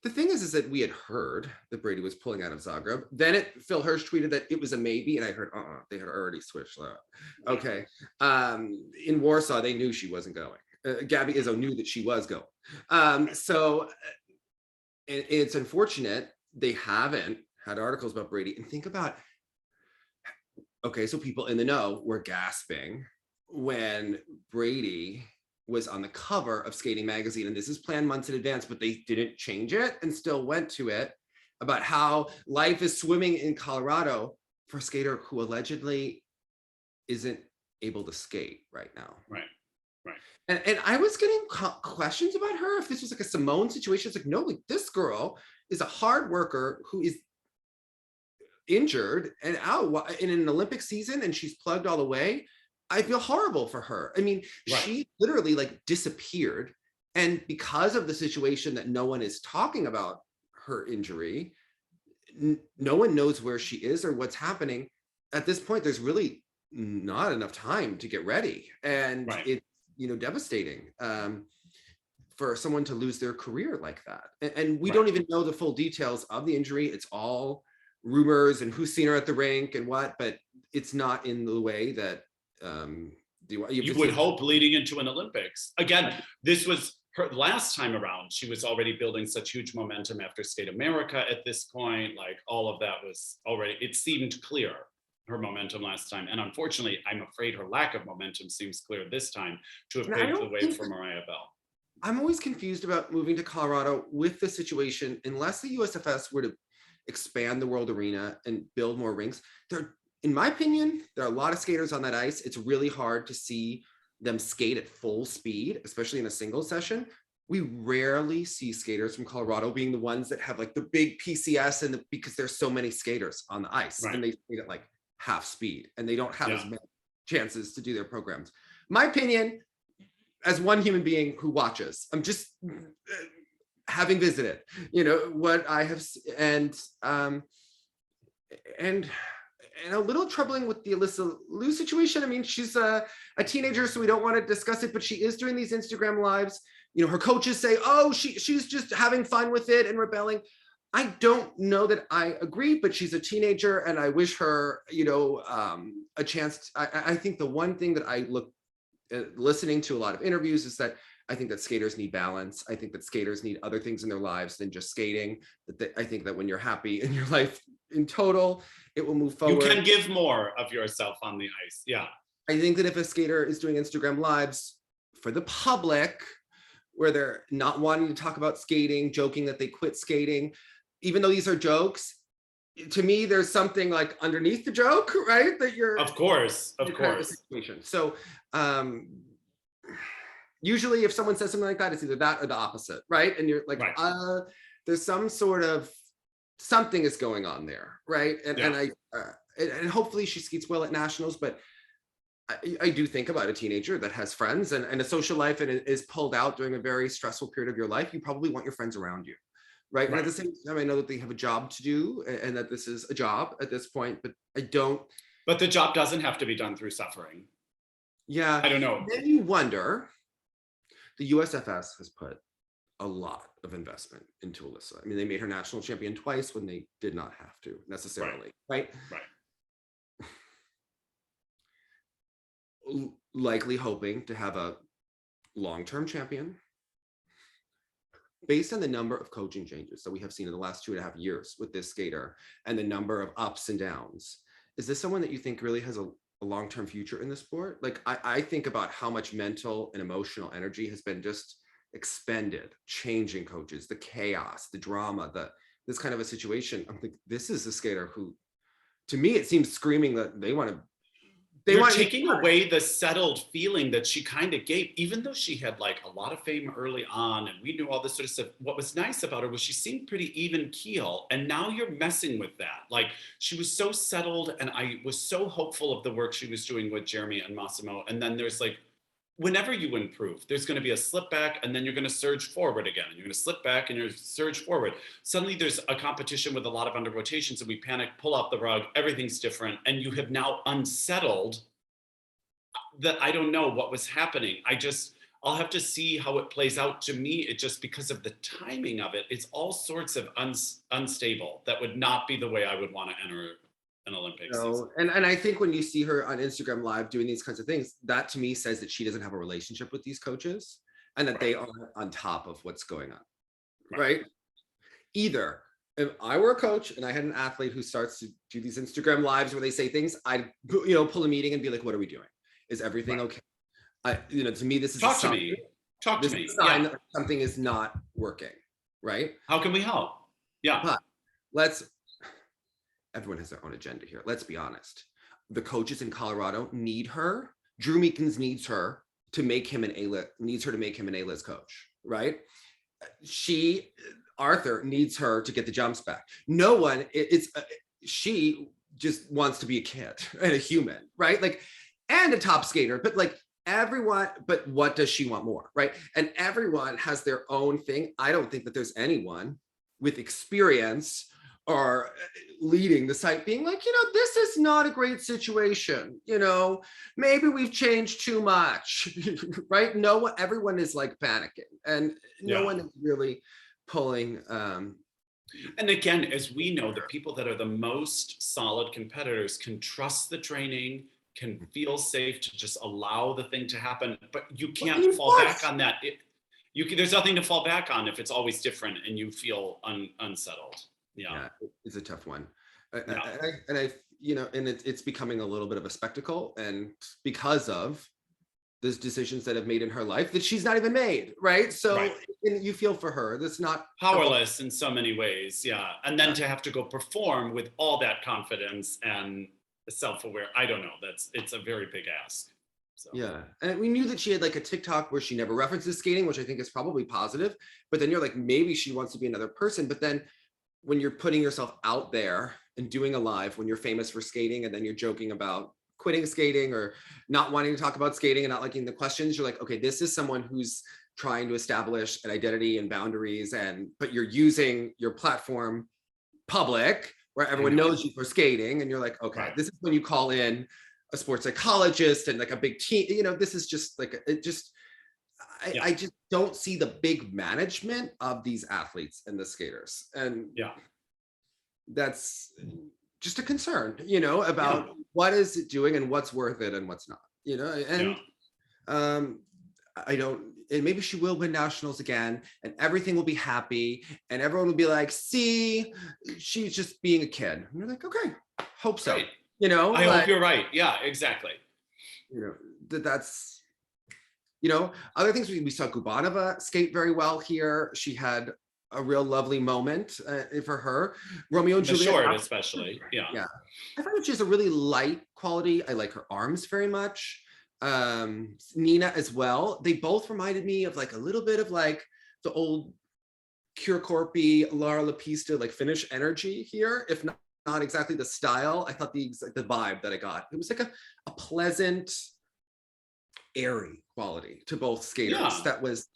the thing is that we had heard that Brady was pulling out of Zagreb. Then Phil Hirsch tweeted that it was a maybe, and I heard, they had already switched that. Okay. In Warsaw, they knew she wasn't going. Gabby Izzo knew that she was going. So it's unfortunate they haven't had articles about Brady. And think about, okay, so people in the know were gasping when Brady was on the cover of Skating Magazine, and this is planned months in advance, but they didn't change it and still went to it, about how life is swimming in Colorado for a skater who allegedly isn't able to skate right now. Right. And I was getting questions about her, if this was like a Simone situation. It's like, no, like this girl is a hard worker who is injured and out in an Olympic season, and she's plugged all the way. I feel horrible for her. I mean, She literally like disappeared. And because of the situation that no one is talking about her injury, no one knows where she is or what's happening. At this point, there's really not enough time to get ready. And it's, devastating for someone to lose their career like that. And we don't even know the full details of the injury. It's all rumors and who's seen her at the rink and what, but it's not in the way that you would hope leading into an Olympics. Again, this was her last time around. She was already building such huge momentum after Skate America at this point. Like all of that was already, it seemed clear, her momentum last time. And unfortunately, I'm afraid her lack of momentum seems clear this time to have paved the way for Mariah Bell. I'm always confused about moving to Colorado with the situation, unless the USFS were to expand the world arena and build more rinks. In my opinion, there are a lot of skaters on that ice. It's really hard to see them skate at full speed, especially in a single session. We rarely see skaters from Colorado being the ones that have like the big PCS because there's so many skaters on the ice and they skate at like half speed and they don't have as many chances to do their programs. My opinion, as one human being who watches, I'm just having visited, what I have, and a little troubling with the Alysa Liu situation. I mean, she's a teenager, so we don't want to discuss it, but she is doing these Instagram lives. Her coaches say, oh, she's just having fun with it and rebelling. I don't know that I agree, but she's a teenager and I wish her, a chance. I think the one thing that I look listening to a lot of interviews is that I think that skaters need balance. I think that skaters need other things in their lives than just skating. I think that when you're happy in your life in total, it will move forward. You can give more of yourself on the ice. Yeah. I think that if a skater is doing Instagram lives for the public, where they're not wanting to talk about skating, joking that they quit skating, even though these are jokes, to me, there's something like underneath the joke, right? That you're of course. Situation. So usually if someone says something like that, it's either that or the opposite, right? And you're like, there's some sort of something is going on there, right? And hopefully she skates well at nationals, but I do think about a teenager that has friends and a social life and is pulled out during a very stressful period of your life. You probably want your friends around you, right? And at the same time, I know that they have a job to do and that this is a job at this point, but I don't. But the job doesn't have to be done through suffering. Yeah. I don't know. Then you wonder, the USFS has put a lot of investment into Alysa. I mean, they made her national champion twice when they did not have to necessarily, right? Likely hoping to have a long-term champion based on the number of coaching changes that we have seen in the last 2.5 years with this skater and the number of ups and downs. Is this someone that you think really has a long-term future in the sport? Like I think about how much mental and emotional energy has been just expended, changing coaches, the chaos, the drama, the this kind of a situation, I'm like, this is a skater who, to me, it seems screaming that they want to. You're taking away the settled feeling that she kind of gave, even though she had like a lot of fame early on and we knew all this sort of stuff. What was nice about her was she seemed pretty even keel, and now you're messing with that. Like, she was so settled, and I was so hopeful of the work she was doing with Jeremy and Massimo. And then there's like, whenever you improve, there's going to be a slip back, and then you're going to surge forward again, and you're going to slip back and you're surge forward. Suddenly there's a competition with a lot of under rotations, and we panic, pull out the rug, everything's different, and you have now unsettled that. I don't know what was happening. I'll have to see how it plays out. To me, it just, because of the timing of it, it's all sorts of unstable. That would not be the way I would want to enter an Olympics season. And I think when you see her on Instagram Live doing these kinds of things, that to me says that she doesn't have a relationship with these coaches, and that they are on top of what's going on, right? Either if I were a coach and I had an athlete who starts to do these Instagram Lives where they say things, I'd pull a meeting and be like, what are we doing? Is everything okay? To me, this is Talk to me. A sign that something is not working, right? How can we help? Yeah. But everyone has their own agenda here. Let's be honest. The coaches in Colorado need her. Drew Meekins needs her to make him an A-list coach, right? Arthur needs her to get the jumps back. No one, she just wants to be a kid and a human, right? Like, and a top skater, but like everyone, but what does she want more, right? And everyone has their own thing. I don't think that there's anyone with experience or leading the site being like, this is not a great situation. Maybe we've changed too much, right? Everyone is like panicking, and no one is really pulling. And again, as we know, the people that are the most solid competitors can trust the training, can feel safe to just allow the thing to happen, but you can't fall back on that. There's nothing to fall back on if it's always different and you feel unsettled. Yeah, it's a tough one. It's becoming a little bit of a spectacle, and because of those decisions that have made in her life that she's not even made, right? So you feel for her. That's not powerless in so many ways, and then to have to go perform with all that confidence and self-aware, I don't know, it's a very big ask. So. Yeah, and we knew that she had like a TikTok where she never references skating, which I think is probably positive, but then you're like, maybe she wants to be another person. But then when you're putting yourself out there and doing a live, when you're famous for skating, and then you're joking about quitting skating or not wanting to talk about skating and not liking the questions, you're like, okay, this is someone who's trying to establish an identity and boundaries, but you're using your platform public where everyone knows you for skating, and you're like, okay, this is when you call in a sports psychologist and like a big team. This is just like I just don't see the big management of these athletes and the skaters, and that's just a concern, about what is it doing and what's worth it and what's not, and maybe she will win nationals again and everything will be happy and everyone will be like, see, she's just being a kid. And you're like, okay, hope so. Right. I hope you're right. Yeah, exactly. That's, other things we saw Gubanova skate very well here. She had a real lovely moment for her. Romeo and Juliet, short especially. Yeah. I find that she has a really light quality. I like her arms very much. Nina as well. They both reminded me of like a little bit of like the old Kyrkorpi, Lara Lapista, like Finnish energy here, if not exactly the style. I thought the vibe that I got, it was like a pleasant, airy quality to both skaters. That was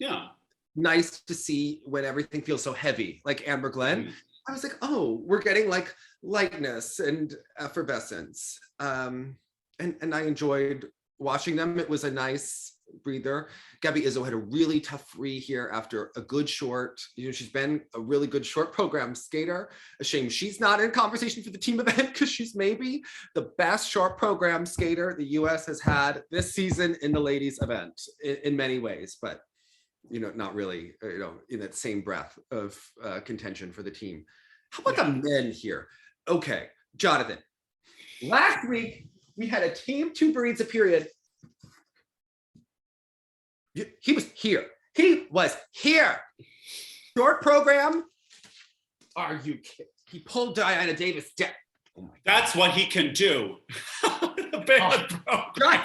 nice to see when everything feels so heavy, like Amber Glenn. I was like, oh, we're getting like lightness and effervescence. And I enjoyed watching them. It was a nice breather. Gabby Izzo had a really tough free here after a good short. She's been a really good short program skater. A shame she's not in conversation for the team event, because she's maybe the best short program skater the US has had this season in the ladies event in many ways, but not really, in that same breath of contention for the team. How about the men here? Okay, Jonathan, last week we had a team tutberidze period. He was here. Short program, Are you kidding? He pulled Diana Davis down. Oh my God. That's what he can do. The band program.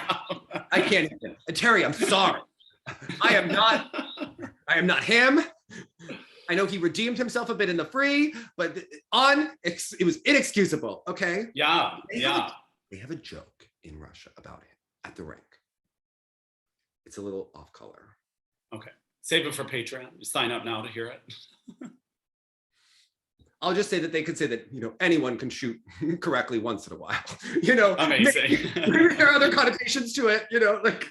I can't even. Terry, I'm sorry. I am not him. I know he redeemed himself a bit in the free, but it was inexcusable. Okay. Yeah. They have a joke in Russia about it at the rink. It's a little off color. Okay. Save it for Patreon. Sign up now to hear it. I'll just say that they could say that, anyone can shoot correctly once in a while. Amazing. Maybe there are other connotations to it, like.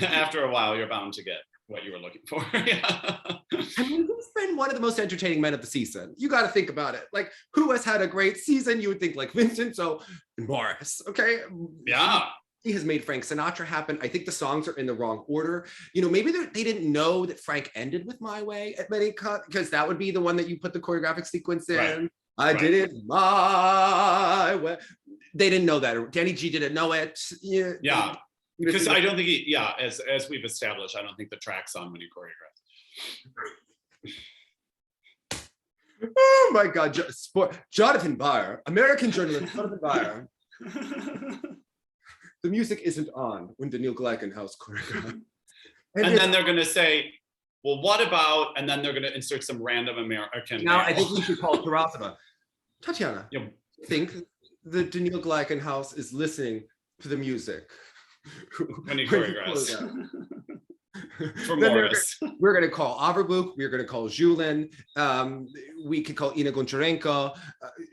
After a while, you're bound to get what you were looking for. Yeah. I mean, he's been one of the most entertaining men of the season. You got to think about it. Like, who has had a great season? You would think like Vincenzo and Morris, okay? Yeah. He has made Frank Sinatra happen. I think the songs are in the wrong order. Maybe they didn't know that Frank ended with My Way at many cut, because that would be the one that you put the choreographic sequence in. Right. I did it my way. They didn't know that. Danny G didn't know it. Yeah. Because I don't think as we've established, I don't think the track's on when you choreograph. Oh my God. Jonathan Byer, American journalist, Jonathan Byer. The music isn't on when Daniil Gleikenhaus choreographed. And then they're going to say, well, what about, and then they're going to insert some random American. Now, I think we should call Tarasova. Tatiana, I think the Daniil Gleikenhaus is listening to the music. When he choreographs. For Morris. We're going to call Averbuk. We're going to call Julin. We could call Ina Goncharenko.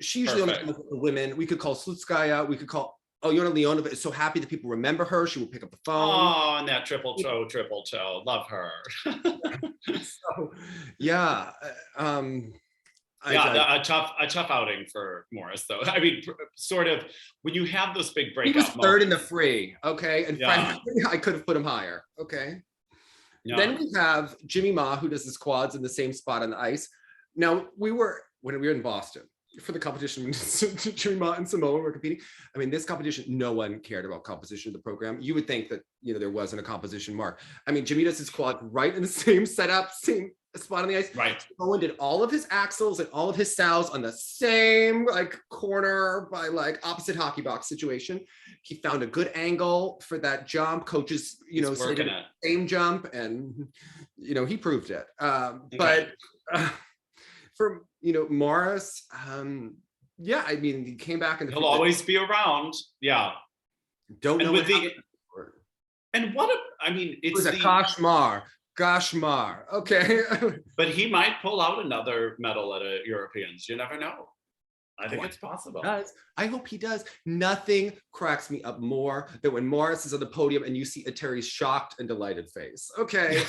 She usually only comes with the women. We could call Slutskaya. We could call Olyona Leonova is so happy that people remember her. She will pick up the phone. Oh, and that triple toe. Love her. So, yeah. A tough outing for Morris, though. I mean, sort of when you have those big breakouts. He was third in the free, okay? And frankly, I could have put him higher, okay? Yeah. Then we have Jimmy Ma, who does his quads in the same spot on the ice. Now, when we were in Boston for the competition, when Jimmy Ma and Samoa were competing. I mean, this competition, no one cared about composition of the program. You would think that, there wasn't a composition mark. I mean, Jimmy does his quad right in the same setup, same spot on the ice. Right. Owen did all of his axles and all of his sows on the same corner by opposite hockey box situation. He found a good angle for that jump. Coaches, said same jump, and he proved it. But for Morris, I mean, he came back and he'll always be around. Yeah. Don't know what and it was a Kashmar. Okay. But he might pull out another medal at a Europeans. You never know. I think it's possible. I hope he does. Nothing cracks me up more than when Morris is on the podium and you see Eteri's shocked and delighted face. Okay.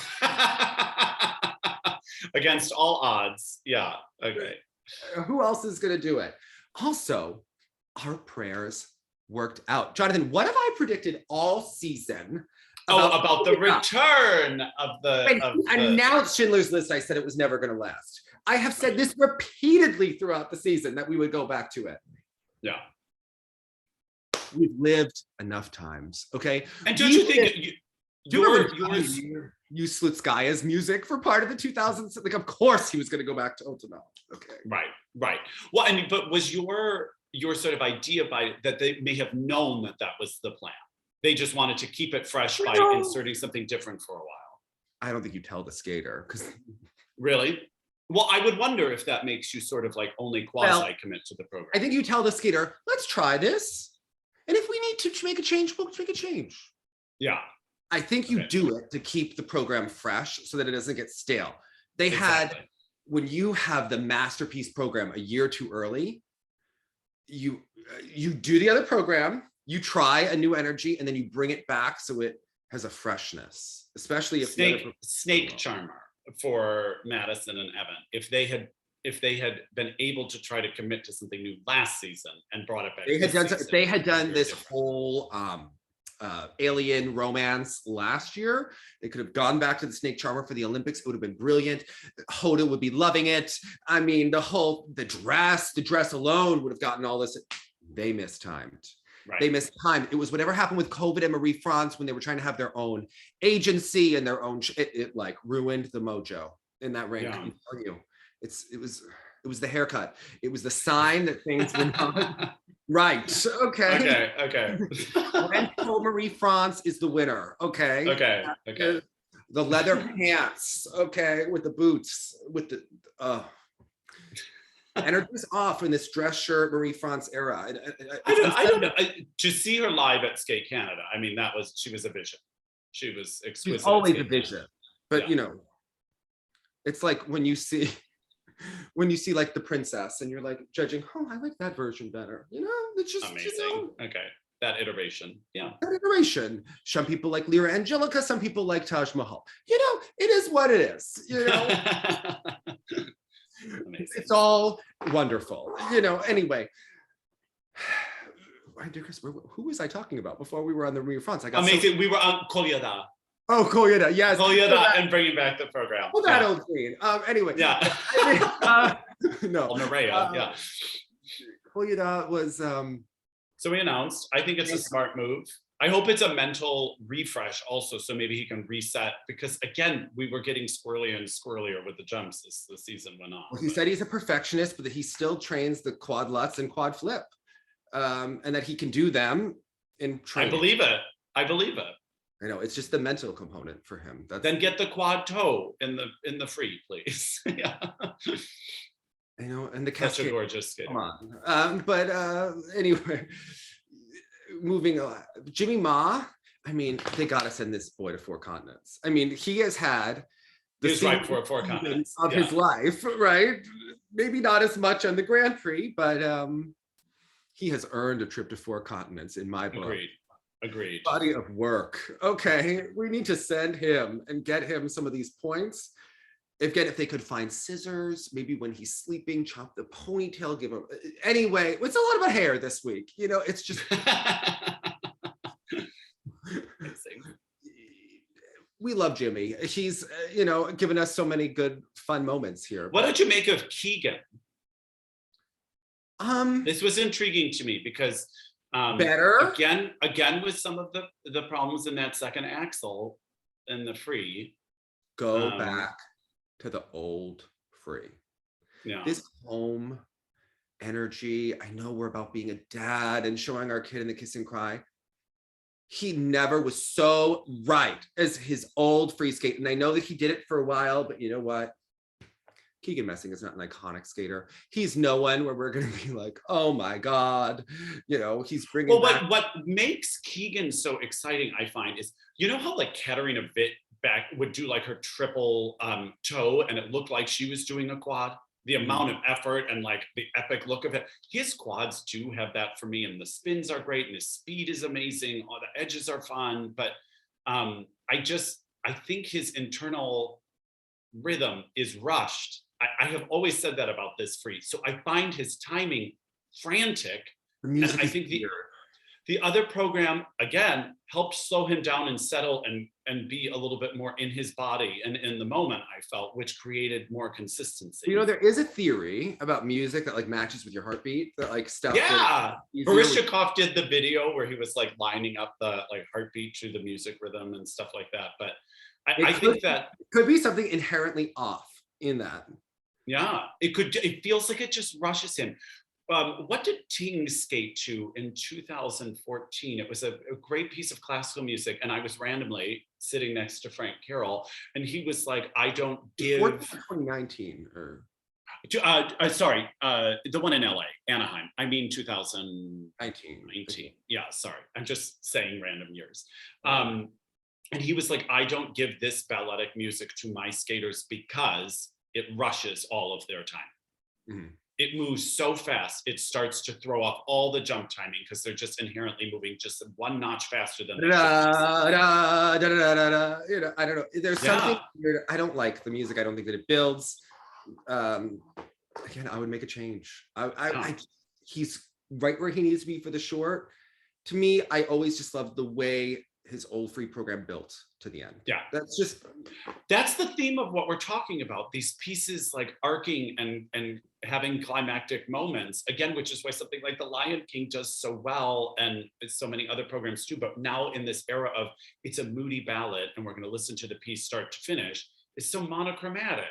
Against all odds. Yeah. Okay. Who else is going to do it? Also, our prayers worked out. Jonathan, what have I predicted all season? About the return of the. Announced Schindler's List. I said it was never going to last. I have said this repeatedly throughout the season that we would go back to it. Yeah. We've lived enough times. Okay. And don't you think you Slutskaya's music for part of the 2000s? Of course he was going to go back to Otano. Okay. Right. Well, but was your sort of idea that they may have known that was the plan? They just wanted to keep it fresh by inserting something different for a while. I don't think you tell the skater because. Really? Well, I would wonder if that makes you sort of only quasi commit to the program. I think you tell the skater, let's try this. And if we need to make a change, we'll make a change. Yeah. I think you do it to keep the program fresh so that it doesn't get stale. They had, when you have the masterpiece program a year too early, you do the other program, you try a new energy, and then you bring it back so it has a freshness, especially if Snake Charmer for Madison and Evan. If they had been able to try to commit to something new last season and brought it back, they had done this whole alien romance last year. They could have gone back to the Snake Charmer for the Olympics. It would have been brilliant. Hoda would be loving it. I mean, the dress alone would have gotten all this. They mistimed. Right. They mistimed. It was whatever happened with COVID and Marie France when they were trying to have their own agency and their own. It ruined the mojo in that ring. Yeah. I'm telling you, it was It was the haircut. It was the sign that things were not right. Okay. Okay. Marie France is the winner. Okay. Okay. The leather pants. Okay, with the boots, with the energy's off in this dress shirt Marie France era. I don't know. To see her live at Skate Canada, I mean, she was a vision. She was exquisite. She's always a vision. But you know, it's like when you see like the princess and you're like judging, oh, I like that version better. You know, it's just amazing. You know, okay. That iteration. Yeah. That iteration. Some people like Lyra Angelica, some people like Taj Mahal. You know, it is what it is. You know. It's all wonderful, you know. Anyway, who was I talking about before we were on the Marie France? I got amazing. We were on Kolyada. Oh, Kolyada, yes. Kolyada and bringing back the program. Oh, that old queen. Anyway. Yeah. No. Nerea, yeah. Kolyada was. So we announced. I think it's a smart move. I hope it's a mental refresh also, so maybe he can reset, because again, we were getting squirrelier and squirrelier with the jumps as the season went on. Well, he said he's a perfectionist, but that he still trains the quad lutz and quad flip, and that he can do them in training. I believe it. I know, it's just the mental component for him. Then get the quad toe in the free, please. Yeah. I know, and the Such a gorgeous skate. Come on. But anyway. Moving on, Jimmy Ma. I mean, they got to send this boy to 4 continents. I mean, he has had the right for 4 continents of his life, right? Maybe not as much on the Grand Prix, but he has earned a trip to 4 continents in my book. Agreed. Body of work. Okay, we need to send him and get him some of these points. If they could find scissors, maybe when he's sleeping, chop the ponytail, give him. Anyway, it's a lot about hair this week. You know, it's just. We love Jimmy. He's, you know, given us so many good, fun moments here. What did you make of Keegan? Um, this was intriguing to me because better again with some of the problems in that second axle in the free. Go back to the old free. Yeah. This home energy. I know we're about being a dad and showing our kid in the kiss and cry. He never was so right as his old free skate. And I know that he did it for a while, but you know what? Keegan Messing is not an iconic skater. He's no one where we're going to be like, oh my God, you know, he's bringing back. What makes Keegan so exciting, I find, is, you know how like Katarina Witt back would do like her triple toe and it looked like she was doing a quad? The amount of effort and like the epic look of it. His quads do have that for me, and the spins are great and his speed is amazing. All the edges are fun, but I think his internal rhythm is rushed. I have always said that about this free. So I find his timing frantic. And I think the other program, again, helped slow him down and settle and be a little bit more in his body and in the moment, I felt, which created more consistency. You know, there is a theory about music that like matches with your heartbeat, that like stuff. Yeah. Barishnikov did the video where he was like lining up the like heartbeat to the music rhythm and stuff like that. But I think that could be something inherently off in that. Yeah, it feels like it just rushes him. What did Ting skate to in 2014? It was a great piece of classical music, and I was randomly sitting next to Frank Carroll, and he was like, "I don't give." 2019 or. Sorry, the one in LA, Anaheim. I mean 2019. Yeah, sorry, I'm just saying random years. And he was like, "I don't give this balletic music to my skaters because it rushes all of their time." Mm-hmm. It moves so fast, it starts to throw off all the jump timing because they're just inherently moving just one notch faster than they should. You know, I don't know. There's something weird. I don't like the music. I don't think that it builds. Again, I would make a change. He's right where he needs to be for the short. To me, I always just loved the way his old free program built to the end. Yeah. That's the theme of what we're talking about. These pieces like arcing and having climactic moments, again, which is why something like The Lion King does so well, and so many other programs too. But now in this era of it's a moody ballad and we're going to listen to the piece start to finish, it's so monochromatic.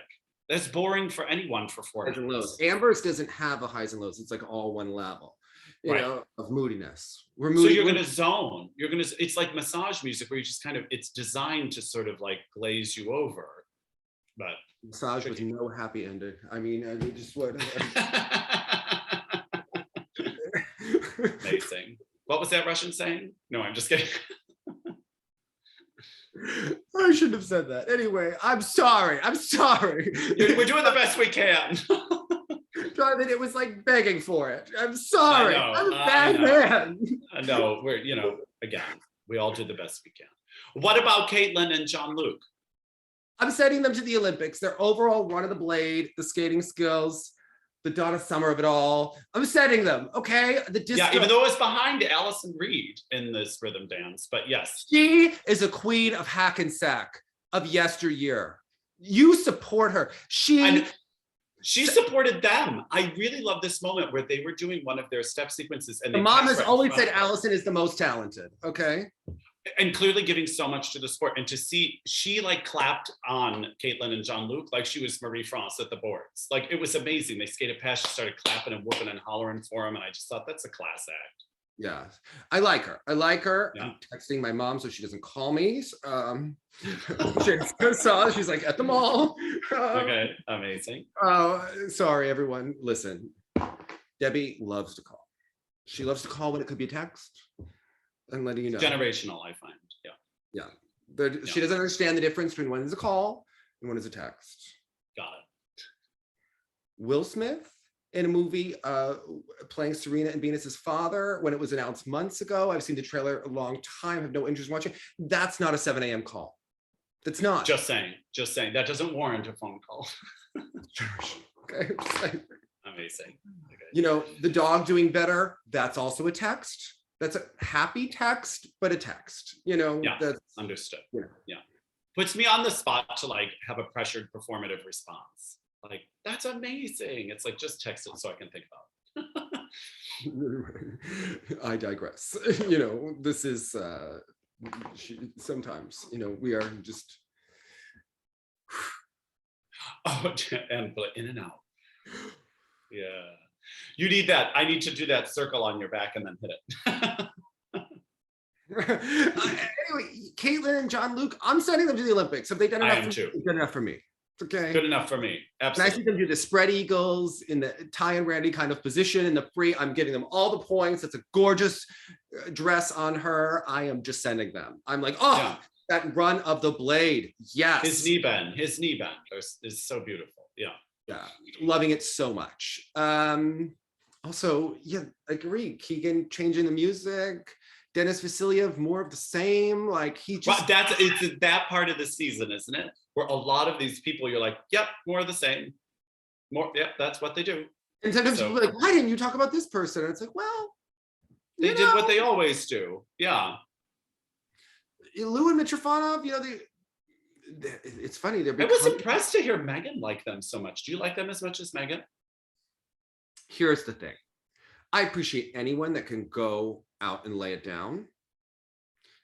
That's boring for anyone for 4 Highs and months. lows. Amber's doesn't have a highs and lows. It's like all one level, you Right. know, of moodiness. So you're going to zone. It's like massage music where you just kind of, it's designed to sort of like glaze you over. But massage with no happy ending. I mean just what. Amazing. What was that Russian saying? No, I'm just kidding. I shouldn't have said that. Anyway, I'm sorry. We're doing the best we can. Jonathan, it was like begging for it. I'm sorry. I'm a bad man. No, we're, again, we all did the best we can. What about Caitlin and Jean-Luc? I'm sending them to the Olympics. They're overall run of the blade, the skating skills, the Donna Summer of it all. I'm sending them, okay? Yeah, even though it was behind Allison Reed in this rhythm dance, but yes. She is a queen of hack and sack of yesteryear. You support her. She supported them. I really love this moment where they were doing one of their step sequences. And the mom has always said Allison is the most talented, okay? And clearly giving so much to the sport. And to see, she like clapped on Caitlin and Jean-Luc like she was Marie-France at the boards. Like it was amazing. They skated past, she started clapping and whooping and hollering for him. And I just thought that's a class act. Yeah, I like her. Yeah. I'm texting my mom so she doesn't call me. She's like at the mall. Okay, amazing. Sorry, everyone. Listen, Debbie loves to call. She loves to call when it could be a text. And letting you know. Generational, I find. Yeah. She doesn't understand the difference between when is a call and when is a text. Got it. Will Smith in a movie playing Serena and Venus's father when it was announced months ago. I've seen the trailer a long time, have no interest in watching. That's not a 7 a.m. call. That's not. Just saying. That doesn't warrant a phone call. Okay. Amazing. Okay. You know, the dog doing better, that's also a text. That's a happy text, but a text, Yeah, that's understood. Yeah. Puts me on the spot to like have a pressured performative response. Like, that's amazing. It's like, just text it so I can think about it. I digress. This is sometimes, we are just. Oh, and in and out. Yeah. You need that. I need to do that circle on your back and then hit it. Anyway, Caitlin and Jean-Luc, I'm sending them to the Olympics. Have they done enough? I am too. Good enough for me. Okay. Good enough for me. Absolutely. And I see them do the spread eagles in the Ty and Randy kind of position in the free. I'm giving them all the points. It's a gorgeous dress on her. I am just sending them. I'm like, that run of the blade. Yes. His knee bend is so beautiful. Yeah. Yeah, loving it so much. Also, yeah, I agree. Keegan changing the music. Dennis Vasiliev, more of the same. Like he just. Well, it's that part of the season, isn't it? Where a lot of these people, you're like, yep, more of the same. More, yep, that's what they do. And sometimes people are like, why didn't you talk about this person? And it's like, well, they did what they always do. Yeah. Lou and Mitrofanov, it's funny. I was impressed to hear Meagan like them so much. Do you like them as much as Meagan? Here's the thing. I appreciate anyone that can go out and lay it down.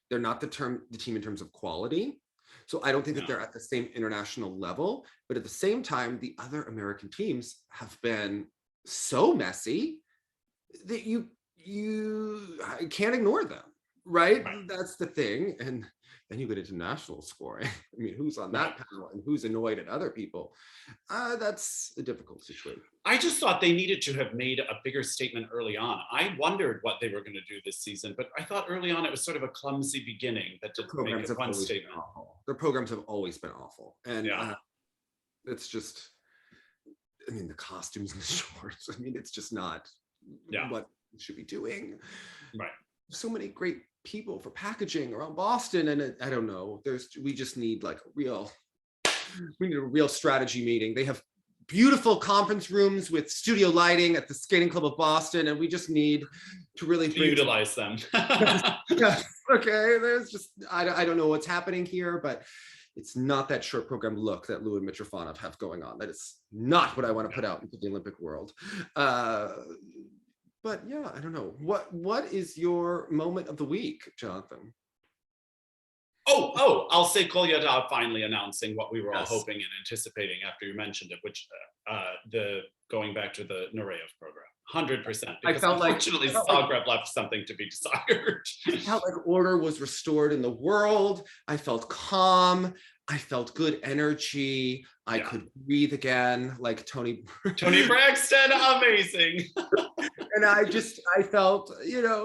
They're not the team in terms of quality. So I don't think that they're at the same international level. But at the same time, the other American teams have been so messy that you can't ignore them. Right? That's the thing. And then you get into national scoring. I mean, who's on that panel and who's annoyed at other people? That's a difficult situation. I just thought they needed to have made a bigger statement early on. I wondered what they were going to do this season, but I thought early on it was sort of a clumsy beginning that didn't make it one statement. Their programs have always been awful. And it's just, I mean, the costumes and the shorts, I mean, it's just not what we should be doing. Right. So many great people for packaging around Boston, and I don't know. We just need like we need a real strategy meeting. They have beautiful conference rooms with studio lighting at the Skating Club of Boston, and we just need to really utilize them. Okay, there's just I don't know what's happening here, but it's not that short program look that Lou and Mitrofanov have going on. That is not what I want to put out into the Olympic world. But yeah, I don't know. What is your moment of the week, Jonathan? I'll say Kolyada finally announcing what we were all Yes. hoping and anticipating after you mentioned it, which the going back to the Nureyev program, 100%. I felt like- unfortunately I felt like- Zagreb left something to be desired. I felt like order was restored in the world. I felt calm. I felt good energy. I Yeah. could breathe again, like Tony. Tony Braxton, amazing. And I felt,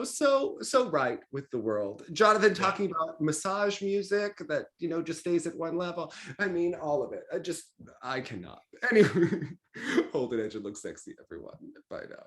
so right with the world. Jonathan talking about massage music that, just stays at one level. I mean, all of it. I cannot. Anyway, hold it edge and look sexy, everyone, by now.